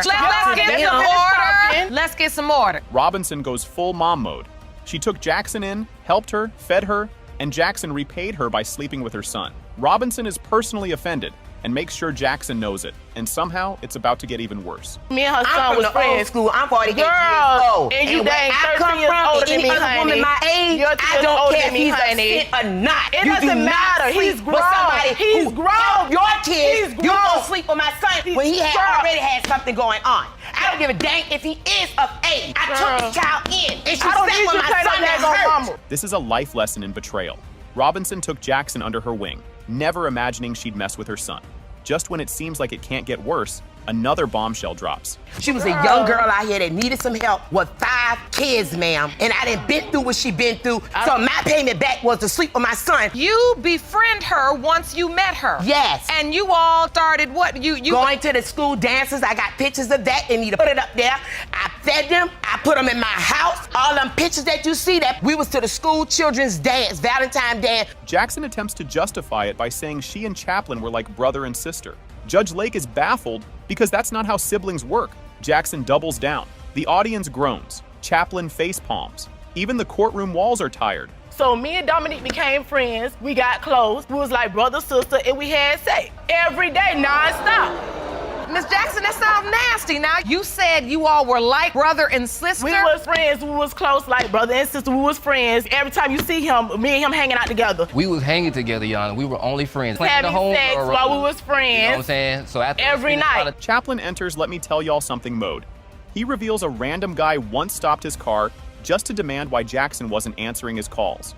let's get some order. Let's get some order. Robinson goes full mom mode. She took Jackson in, helped her, fed her, and Jackson repaid her by sleeping with her son. Robinson is personally offended and makes sure Jackson knows it, and somehow it's about to get even worse. Me and her son I'm was from the old friends. school. I'm 48 years Girl, old. and you where dang I 13 come years from, older than any me, other honey. woman my age, You're 3 I years don't older care than if me, he's a honey. fit or not. It You doesn't do not matter. sleep He's with grown. somebody He's who grown. Your kids, He's you grown. don't sleep with my son when he had Girl. already had something going on. I don't give a dang if he is of age. I took the child in, and she I don't sat need with you my to say son that that hurt. mama. This is a life lesson in betrayal. Robinson took Jackson under her wing, never imagining she'd mess with her son. Just when it seems like it can't get worse, another bombshell drops. She was a young girl out here that needed some help with 5 kids, ma'am. And I done been through what she been through. So my payment back was to sleep with my son. You befriend her once you met her. Yes. And you all started what? You Going to the school dances. I got pictures of that. They need to put it up there. I fed them. I put them in my house. All them pictures that you see, that we was to the school children's dance, Valentine dance. Jackson attempts to justify it by saying she and Chaplin were like brother and sister. Judge Lake is baffled because that's not how siblings work. Jackson doubles down. The audience groans. Chaplin face palms. Even the courtroom walls are tired. So me and Dominique became friends. We got close. We was like brother, sister, and we had sex every day, non-stop. Miss Jackson, that sounds nasty. Now, you said you all were like brother and sister. We was friends. We was close like brother and sister. We was friends. Every time you see him, me and him hanging out together. We was hanging together, Your Honor. We were only friends. Having sex while we was friends. You know what I'm saying? So after every night. Chaplin enters let me tell y'all something mode. He reveals a random guy once stopped his car just to demand why Jackson wasn't answering his calls.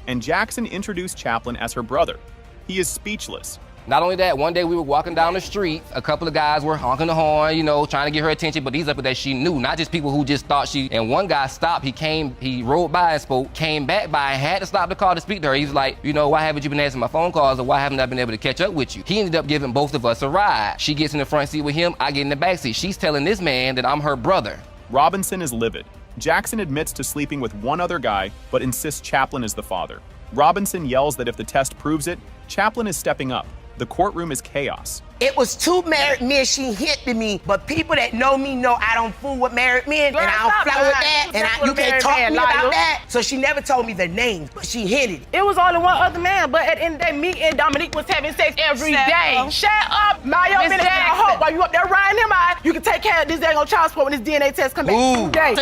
And Jackson introduced Chaplin as her brother. He is speechless. Not only that, one day we were walking down the street. A couple of guys were honking the horn, you know, trying to get her attention, but these are people that she knew, not just people who just thought she. And one guy stopped, he rode by and spoke, came back by and had to stop the car to speak to her. He was like, you know, why haven't you been answering my phone calls, or why haven't I been able to catch up with you? He ended up giving both of us a ride. She gets in the front seat with him, I get in the back seat. She's telling this man that I'm her brother. Robinson is livid. Jackson admits to sleeping with one other guy, but insists Chaplin is the father. Robinson yells that if the test proves it, Chaplin is stepping up. The courtroom is chaos. It was 2 married men she hit to me, but people that know me know I don't fool with married men, Girl, and I don't stop flow with lying. that, and you can't Married talk to man, me liar. about that. So she never told me the names, but she hinted it. It was only one other man, but at the end of the day, me and Dominique was having sex every day. Shut up, mind your Miss business. I Jackson. hope while you up there riding him out, you can take care of this dang on child support when this DNA test come back. Ooh. Today.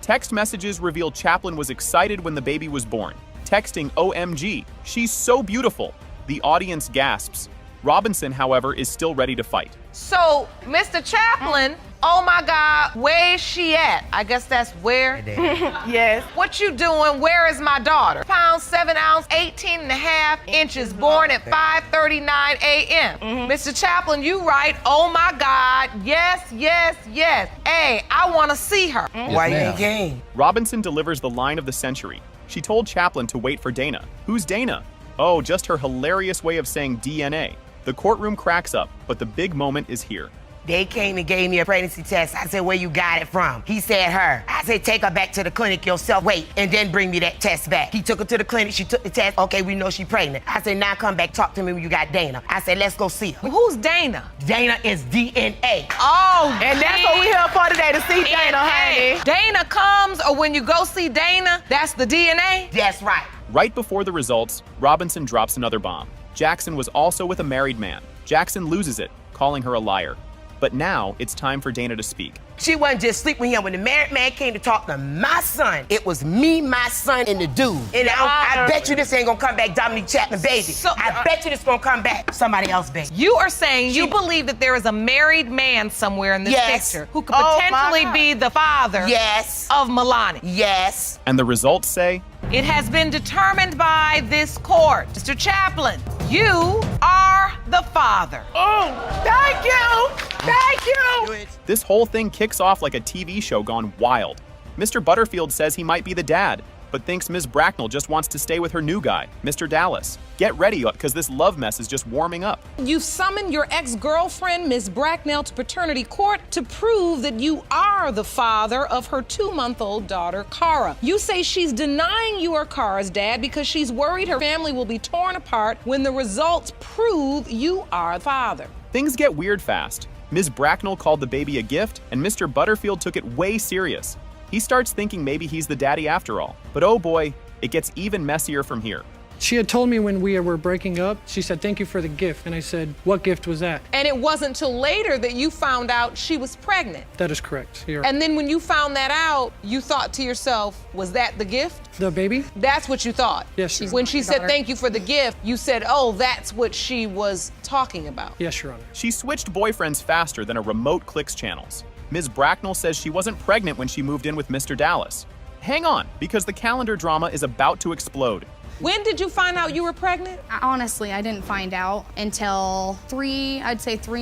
Text messages reveal Chaplin was excited when the baby was born. Texting OMG, she's so beautiful. The audience gasps. Robinson, however, is still ready to fight. So, Mr. Chaplin, oh my God, where's she at? I guess that's where. Yes. What you doing? Where is my daughter? Pound 7 ounce, 18 and a half inches, born at 5:39 a.m. Mr. Chaplin, you right. Oh my God, yes, yes, yes. Hey, I want to see her. Why you ain't game? Robinson delivers the line of the century. She told Chaplin to wait for Dana. Who's Dana? Oh, just her hilarious way of saying DNA. The courtroom cracks up, but the big moment is here. They came and gave me a pregnancy test. I said, where you got it from? He said, her. I said, take her back to the clinic yourself. Wait, and then bring me that test back. He took her to the clinic. She took the test. Okay, we know she's pregnant. I said, now come back, talk to me when you got Dana. I said, let's go see her. Who's Dana? Dana is DNA. Oh, And that's what we here for today, to see Dana, honey. Dana comes, or when you go see Dana, that's the DNA? That's right. Right before the results, Robinson drops another bomb. Jackson was also with a married man. Jackson loses it, calling her a liar. But now it's time for Dana to speak. She wasn't just sleeping with him. When the married man came to talk to my son, it was me, my son, and the dude. And I bet you this ain't gonna come back Dominique Chapman, baby. I bet you this gonna come back somebody else, baby. You are saying you believe that there is a married man somewhere in this Yes. picture who could Oh, my potentially God. be the father Yes. of Milani. Yes. And the results say, It has been determined by this court. Mr. Chaplin, you are the father. Oh, thank you. Thank you. this whole thing kicks off like a TV show gone wild. Mr. Butterfield says he might be the dad, but thinks Ms. Bracknell just wants to stay with her new guy, Mr. Dallas. Get ready, because this love mess is just warming up. You've summoned your ex-girlfriend, Ms. Bracknell, to paternity court to prove that you are the father of her 2-month-old daughter, Cara. You say she's denying you are Cara's dad because she's worried her family will be torn apart when the results prove you are the father. Things get weird fast. Ms. Bracknell called the baby a gift, and Mr. Butterfield took it way serious. He starts thinking maybe he's the daddy after all. But oh boy, it gets even messier from here. She had told me when we were breaking up, she said, "Thank you for the gift." And I said, "What gift was that?" And it wasn't till later that you found out she was pregnant. That is correct. And then when you found that out, you thought to yourself, was that the gift? The baby? That's what you thought? Yes, Your Honor. When she said thank you for the gift, you said, oh, that's what she was talking about. Yes, Your Honor. She switched boyfriends faster than a remote clicks channels. Ms. Bracknell says she wasn't pregnant when she moved in with Mr. Dallas. Hang on, because the calendar drama is about to explode. When did you find out you were pregnant? Honestly, I didn't find out until 3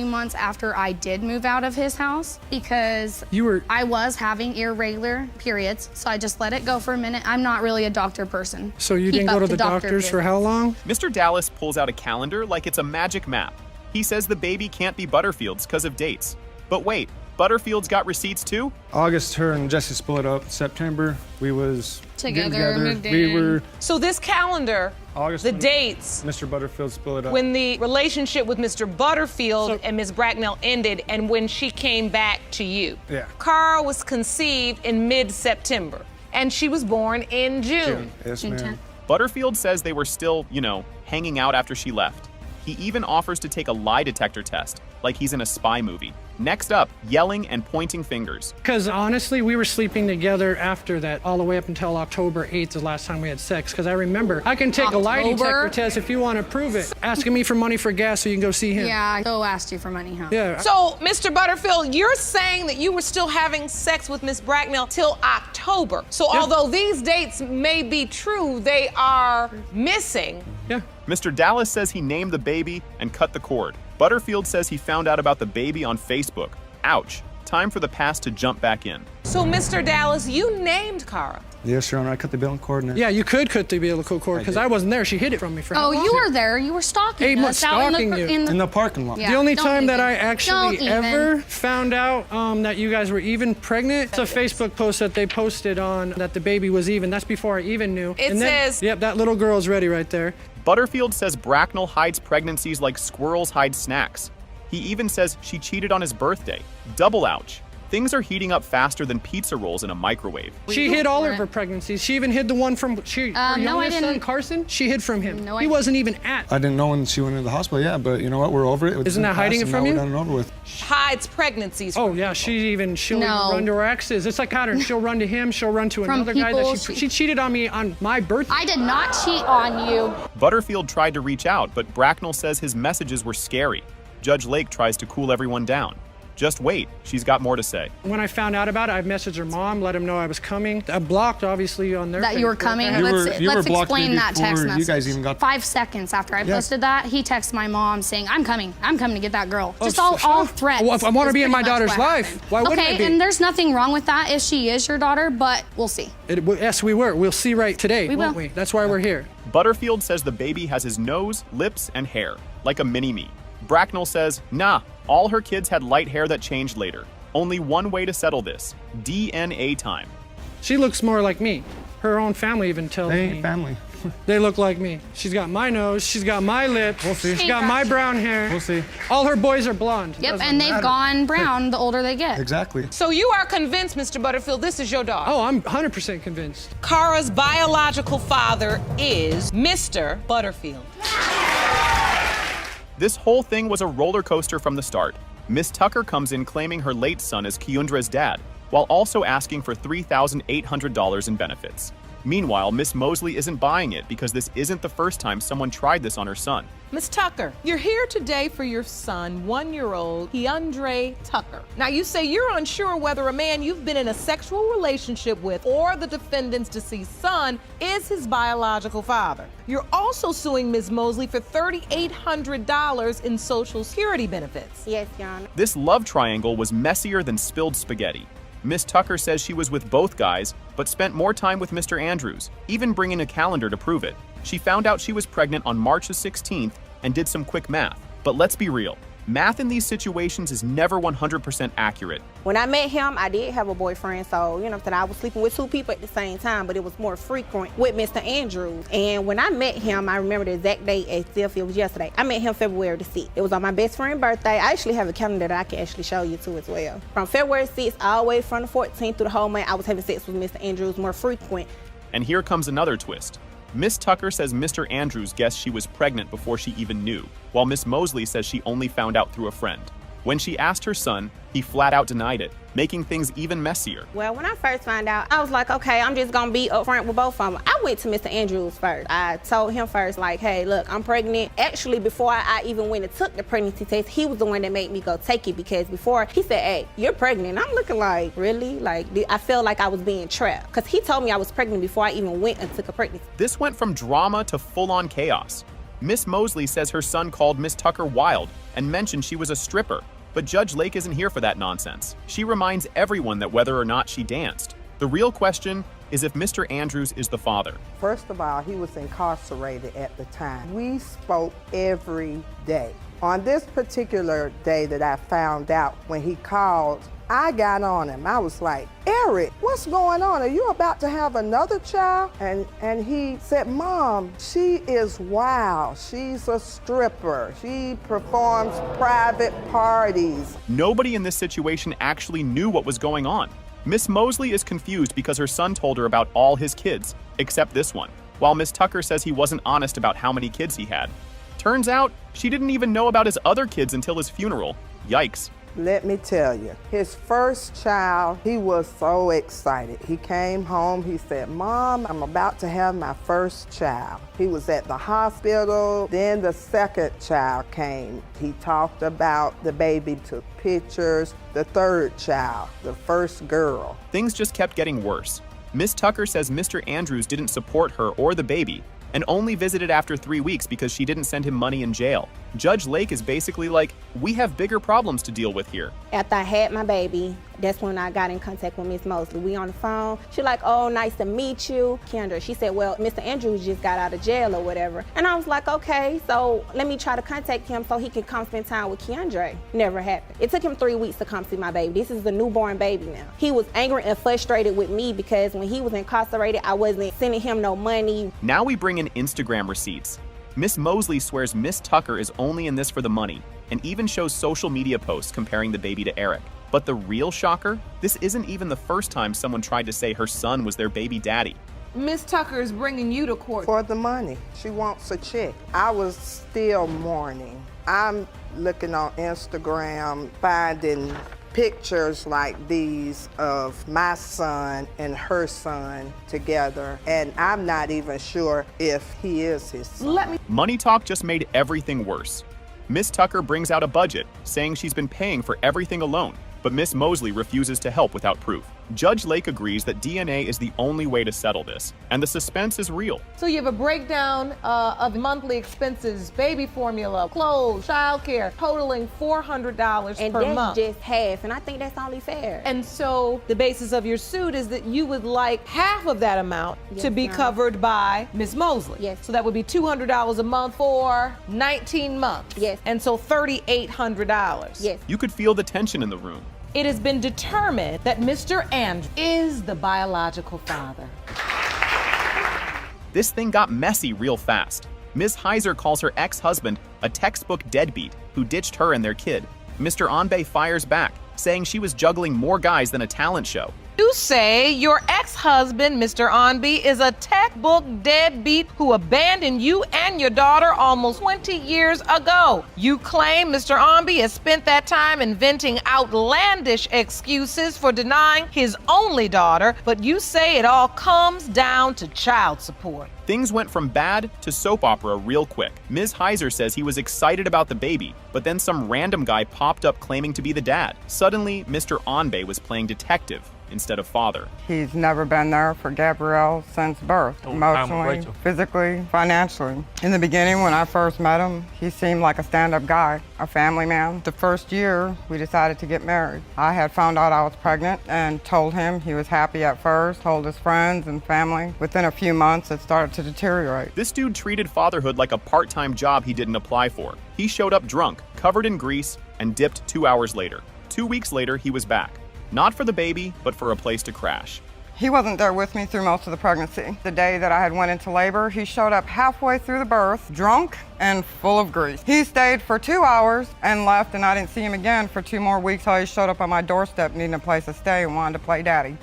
months after I did move out of his house because I was having irregular periods, so I just let it go for a minute. I'm not really a doctor person. So you didn't go to the doctors for how long? Mr. Dallas pulls out a calendar like it's a magic map. He says the baby can't be Butterfield's because of dates. But wait, Butterfield's got receipts too? August, her and Jesse split up. September, we was together. Moved in. We were. So this calendar, August, the dates, Mr. Butterfield split up. when the relationship with Mr. Butterfield and Ms. Bracknell ended and when she came back to you. Yeah. Cara was conceived in mid-September and she was born in June. Yes, ma'am. Butterfield says they were still, hanging out after she left. He even offers to take a lie detector test, like he's in a spy movie. Next up, yelling and pointing fingers. Because honestly, we were sleeping together after that, all the way up until October 8th, the last time we had sex. Because I remember, I can take a lie detector test if you want to prove it. Asking me for money for gas so you can go see him. Yeah, I asked you for money, huh? Yeah. So, Mr. Butterfield, you're saying that you were still having sex with Ms. Bracknell till October. So although these dates may be true, they are missing. Yeah. Mr. Dallas says he named the baby and cut the cord. Butterfield says he found out about the baby on Facebook. Ouch. Time for the past to jump back in. So, Mr. Dallas, you named Cara. Yes, Your Honor, I cut the umbilical cord. Yeah, you could cut the umbilical cord because I wasn't there. She hid it from me for how long? You were there. You were stalking 8 months us out stalking you. in the parking lot. Yeah, the only don't time that even. I actually Don't even. ever found out that you guys were even pregnant, it's a Facebook post that they posted on that the baby was even. That's before I even knew. It And then- says- Yep, that little girl's ready right there. Butterfield says Bracknell hides pregnancies like squirrels hide snacks. He even says she cheated on his birthday. Double ouch. Things are heating up faster than pizza rolls in a microwave. She hid all of her pregnancies. She even hid the one from her no, I youngest son, didn't. Carson. She hid from him. No, I he wasn't even at. I didn't know when she went into the hospital, yeah, but you know what? We're over it. Isn't that hiding it from you? We're done and over with. Hides pregnancies. Oh yeah, she'll even run to her exes. It's like pattern. She'll run to him. She'll run to From another guy people that she cheated on me on my birthday. I did not cheat on you. Butterfield tried to reach out, but Bracknell says his messages were scary. Judge Lake tries to cool everyone down. Just wait, she's got more to say. When I found out about it, I messaged her mom, let him know I was coming. I blocked, obviously, on their That you were Facebook. coming. Let's explain that text message. You guys even got 5 seconds after I posted that, he texted my mom saying, "I'm coming to get that girl." Just all threats. Well, if I want to is be in pretty my much daughter's what life, happened. why wouldn't I be? Okay, and there's nothing wrong with that if she is your daughter, but we'll see. Yes, we were. We'll see right today, We won't will. we? That's why we're here. Butterfield says the baby has his nose, lips, and hair, like a mini-me. Bracknell says, nah, all her kids had light hair that changed later. Only one way to settle this, DNA time. She looks more like me. Her own family even tells They me. ain't family. They look like me. She's got my nose, she's got my lips, We'll see. she's got my brown hair. We'll see. All her boys are blonde. Yep, and they've gone brown the older they get. Exactly. So you are convinced, Mr. Butterfield, this is your daughter? Oh, I'm 100% convinced. Cara's biological father is Mr. Butterfield. This whole thing was a roller coaster from the start. Miss Tucker comes in claiming her late son is Keundra's dad, while also asking for $3,800 in benefits. Meanwhile, Miss Mosley isn't buying it because this isn't the first time someone tried this on her son. Miss Tucker, you're here today for your son, 1-year-old Keandre Tucker. Now, you say you're unsure whether a man you've been in a sexual relationship with or the defendant's deceased son is his biological father. You're also suing Ms. Mosley for $3,800 in Social Security benefits. Yes, Your Honor. This love triangle was messier than spilled spaghetti. Miss Tucker says she was with both guys, but spent more time with Mr. Andrews, even bringing a calendar to prove it. She found out she was pregnant on March the 16th and did some quick math. But let's be real, Math in these situations is never 100% accurate. When I met him, I did have a boyfriend, so, you know what I'm saying, I was sleeping with two people at the same time, but it was more frequent with Mr. Andrews. And when I met him, I remember the exact date as if it was yesterday. I met him February the 6th. It was on my best friend's birthday. I actually have a calendar that I can actually show you too as well. From February 6th all the way from the 14th through the whole month, I was having sex with Mr. Andrews more frequent. And here comes another twist. Miss Tucker says Mr. Andrews guessed she was pregnant before she even knew, while Miss Mosley says she only found out through a friend. When she asked her son, he flat out denied it, making things even messier. Well, when I first found out, I was like, okay, I'm just gonna be upfront with both of them. I went to Mr. Andrews first. I told him first, like, hey, look, I'm pregnant. Actually, before I even went and took the pregnancy test, he was the one that made me go take it, because before he said, hey, you're pregnant. I'm looking like, really? Like, I felt like I was being trapped, because he told me I was pregnant before I even went and took a pregnancy. This went from drama to full-on chaos. Miss Mosley says her son called Miss Tucker wild and mentioned she was a stripper. But Judge Lake isn't here for that nonsense. She reminds everyone that whether or not she danced, the real question is if Mr. Andrews is the father. First of all, he was incarcerated at the time. We spoke every day. On this particular day that I found out, when he called, I got on him. I was like, Eric, what's going on? Are you about to have another child? And he said, Mom, she is wild. She's a stripper. She performs private parties. Nobody in this situation actually knew what was going on. Miss Mosley is confused because her son told her about all his kids, except this one, while Miss Tucker says he wasn't honest about how many kids he had. Turns out, she didn't even know about his other kids until his funeral. Yikes. Let me tell you, his first child, he was so excited. He came home, he said, Mom, I'm about to have my first child. He was at the hospital, then the second child came. He talked about the baby, took pictures, the third child, the first girl. Things just kept getting worse. Miss Tucker says Mr. Andrews didn't support her or the baby, and only visited after 3 weeks because she didn't send him money in jail. Judge Lake is basically like, we have bigger problems to deal with here. After I had my baby, that's when I got in contact with Miss Mosley. We on the phone. She like, oh, nice to meet you. Kendra, she said, well, Mr. Andrews just got out of jail or whatever. And I was like, okay, so let me try to contact him so he can come spend time with Keandre. Never happened. It took him 3 weeks to come see my baby. This is a newborn baby now. He was angry and frustrated with me because when he was incarcerated, I wasn't sending him no money. Now we bring in Instagram receipts. Miss Mosley swears Miss Tucker is only in this for the money, and even shows social media posts comparing the baby to Eric. But the real shocker? This isn't even the first time someone tried to say her son was their baby daddy. Miss Tucker is bringing you to court. For the money. She wants a check. I was still mourning. I'm looking on Instagram, finding pictures like these of my son and her son together, and I'm not even sure if he is his son. Money talk just made everything worse. Miss Tucker brings out a budget, saying she's been paying for everything alone, but Miss Mosley refuses to help without proof. Judge Lake agrees that DNA is the only way to settle this, and the suspense is real. So you have a breakdown of monthly expenses, baby formula, clothes, childcare, totaling $400 per month. And that's just half, and I think that's only fair. And so the basis of your suit is that you would like half of that amount to be covered by Ms. Mosley. Yes. So that would be $200 a month for 19 months. Yes. And so $3,800. Yes. You could feel the tension in the room. It has been determined that Mr. Andrews is the biological father. This thing got messy real fast. Ms. Heiser calls her ex-husband a textbook deadbeat who ditched her and their kid. Mr. Onbe fires back, saying she was juggling more guys than a talent show. You say your ex-husband, Mr. Onbe, is a textbook deadbeat who abandoned you and your daughter almost 20 years ago. You claim Mr. Onbe has spent that time inventing outlandish excuses for denying his only daughter, but you say it all comes down to child support. Things went from bad to soap opera real quick. Ms. Heiser says he was excited about the baby, but then some random guy popped up claiming to be the dad. Suddenly, Mr. Onbe was playing detective instead of father. He's never been there for Gabrielle since birth, emotionally, physically, financially. In the beginning, when I first met him, he seemed like a stand-up guy, a family man. The first year, we decided to get married. I had found out I was pregnant and told him. He was happy at first, told his friends and family. Within a few months, it started to deteriorate. This dude treated fatherhood like a part-time job he didn't apply for. He showed up drunk, covered in grease, and dipped 2 hours later. 2 weeks later, he was back. Not for the baby, but for a place to crash. He wasn't there with me through most of the pregnancy. The day that I had went into labor, he showed up halfway through the birth, drunk and full of grease. He stayed for 2 hours and left, and I didn't see him again for 2 more weeks till he showed up on my doorstep needing a place to stay and wanted to play daddy.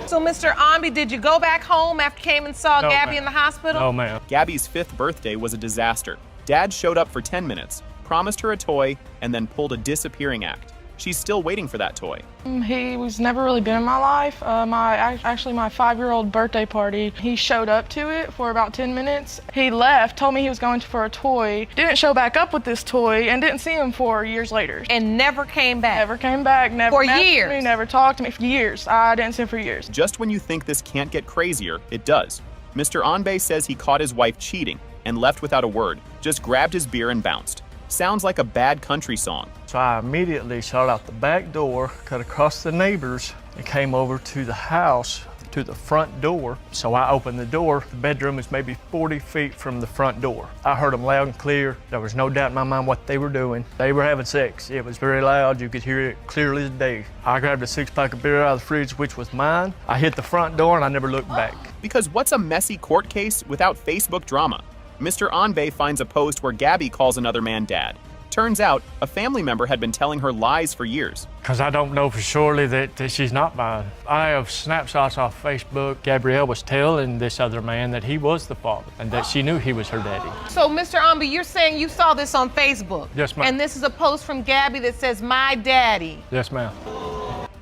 So, Mr. Omby, did you go back home after you came and saw Gabby in the hospital? No, ma'am. Gabby's 5th birthday was a disaster. Dad showed up for 10 minutes, promised her a toy, and then pulled a disappearing act. She's still waiting for that toy. He was never really been in my life. My 5-year-old birthday party, he showed up to it for about 10 minutes. He left, told me he was going for a toy, didn't show back up with this toy, and didn't see him for years later. And never came back? Never came back, never for messaged years? me, never talked to me for years. I didn't see him for years. Just when you think this can't get crazier, it does. Mr. Onbe says he caught his wife cheating and left without a word, just grabbed his beer and bounced. Sounds like a bad country song. So I immediately shot out the back door, cut across the neighbors, and came over to the house, to the front door. So I opened the door. The bedroom is maybe 40 feet from the front door. I heard them loud and clear. There was no doubt in my mind what they were doing. They were having sex. It was very loud. You could hear it clearly as day. I grabbed a 6-pack of beer out of the fridge, which was mine. I hit the front door and I never looked back. Because what's a messy court case without Facebook drama? Mr. Onbe finds a post where Gabby calls another man dad. Turns out, a family member had been telling her lies for years. Because I don't know for surely that she's not mine. I have snapshots off Facebook. Gabrielle was telling this other man that he was the father and that she knew he was her daddy. So, Mr. Omby, you're saying you saw this on Facebook? Yes, ma'am. And this is a post from Gabby that says, "My daddy." Yes, ma'am.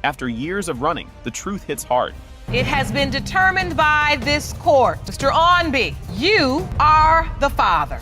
After years of running, the truth hits hard. It has been determined by this court. Mr. Onby, you are the father.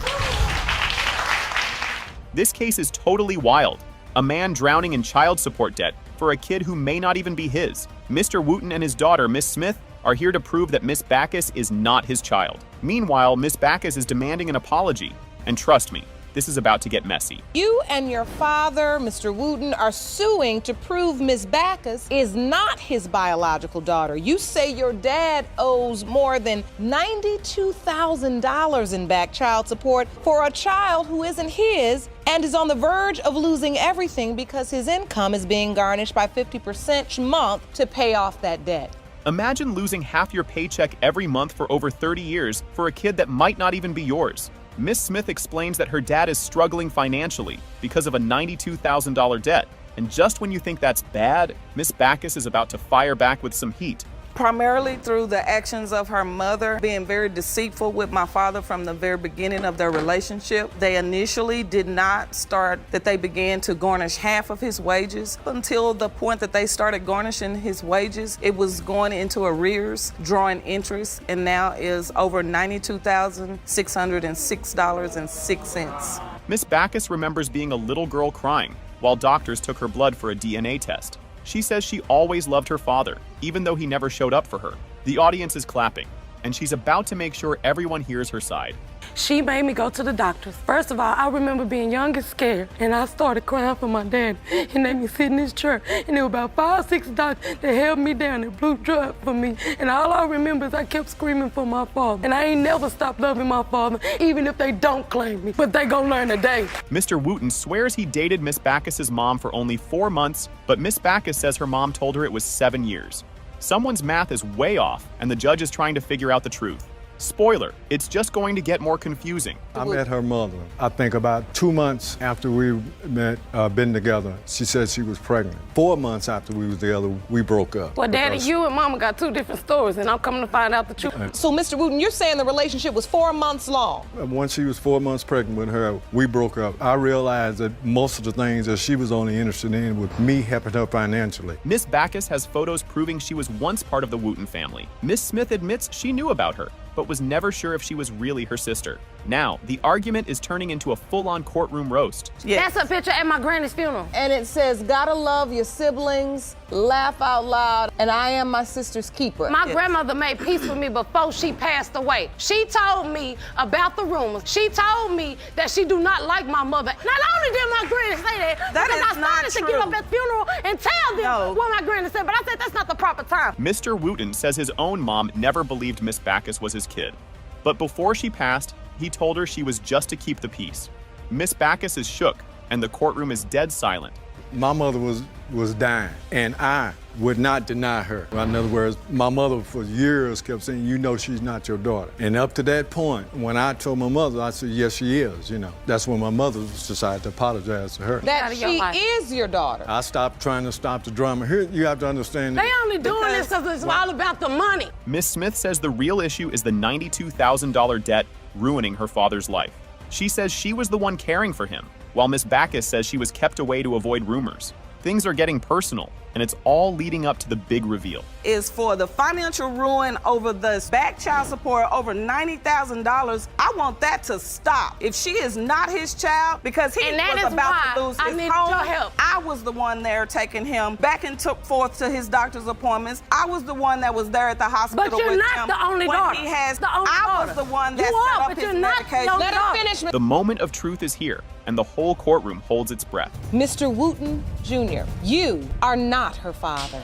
This case is totally wild. A man drowning in child support debt for a kid who may not even be his. Mr. Wooten and his daughter, Miss Smith, are here to prove that Miss Backus is not his child. Meanwhile, Miss Backus is demanding an apology. And trust me, this is about to get messy. You and your father, Mr. Wooten, are suing to prove Miss Backus is not his biological daughter. You say your dad owes more than $92,000 in back child support for a child who isn't his and is on the verge of losing everything because his income is being garnished by 50% each month to pay off that debt. Imagine losing half your paycheck every month for over 30 years for a kid that might not even be yours. Miss Smith explains that her dad is struggling financially because of a $92,000 debt. And just when you think that's bad, Miss Backus is about to fire back with some heat. Primarily through the actions of her mother being very deceitful with my father from the very beginning of their relationship. They initially did not start that they began to garnish half of his wages until the point that they started garnishing his wages. It was going into arrears, drawing interest, and now is over $92,606.06. Miss Backus remembers being a little girl crying while doctors took her blood for a DNA test. She says she always loved her father, even though he never showed up for her. The audience is clapping, and she's about to make sure everyone hears her side. She made me go to the doctors. First of all, I remember being young and scared, and I started crying for my dad. He made me sit in his chair, and there were about 5 or 6 doctors that held me down and blew dry for me. And all I remember is I kept screaming for my father. And I ain't never stopped loving my father, even if they don't claim me. But they gonna learn today. Mr. Wooten swears he dated Miss Backus's mom for only 4 months, but Miss Backus says her mom told her it was 7 years. Someone's math is way off, and the judge is trying to figure out the truth. Spoiler, it's just going to get more confusing. I met her mother, I think about 2 months after we been together. She said she was pregnant. 4 months after we was together, we broke up. Well, Daddy, you and Mama got 2 different stories, and I'm coming to find out the truth. So, Mr. Wooten, you're saying the relationship was 4 months long? Once she was 4 months pregnant with her, we broke up. I realized that most of the things that she was only interested in was me helping her financially. Miss Backus has photos proving she was once part of the Wooten family. Miss Smith admits she knew about her, but was never sure if she was really her sister. Now, the argument is turning into a full-on courtroom roast. Yes. That's a picture at my granny's funeral. And it says, gotta love your siblings, laugh out loud, and I am my sister's keeper. My grandmother made peace with me before she passed away. She told me about the rumors. She told me that she do not like my mother. Not only did my granny say that, because I started to get up at funeral and tell them what my granny said, but I said that's not the proper time. Mr. Wooten says his own mom never believed Miss Backus was his kid. But before she passed, he told her she was just to keep the peace. Miss Backus is shook, and the courtroom is dead silent. My mother was dying, and I would not deny her. In other words, my mother for years kept saying, you know she's not your daughter. And up to that point, when I told my mother, I said, yes, she is, you know. That's when my mother decided to apologize to her. That she is your daughter. I stopped trying to stop the drama. Here, you have to understand They only doing this because it's all about the money. Miss Smith says the real issue is the $92,000 debt ruining her father's life. She says she was the one caring for him, while Miss Backus says she was kept away to avoid rumors. Things are getting personal, and it's all leading up to the big reveal. Is for the financial ruin over the back child support over $90,000. I want that to stop. If she is not his child, because he was about to lose his home, I was the one there taking him back and forth to his doctor's appointments. I was the one that was there at the hospital with him. But you're not the only daughter. I was the one that set up his medication. Let her finish. The moment of truth is here, and the whole courtroom holds its breath. Mr. Wooten Jr., you are not her father.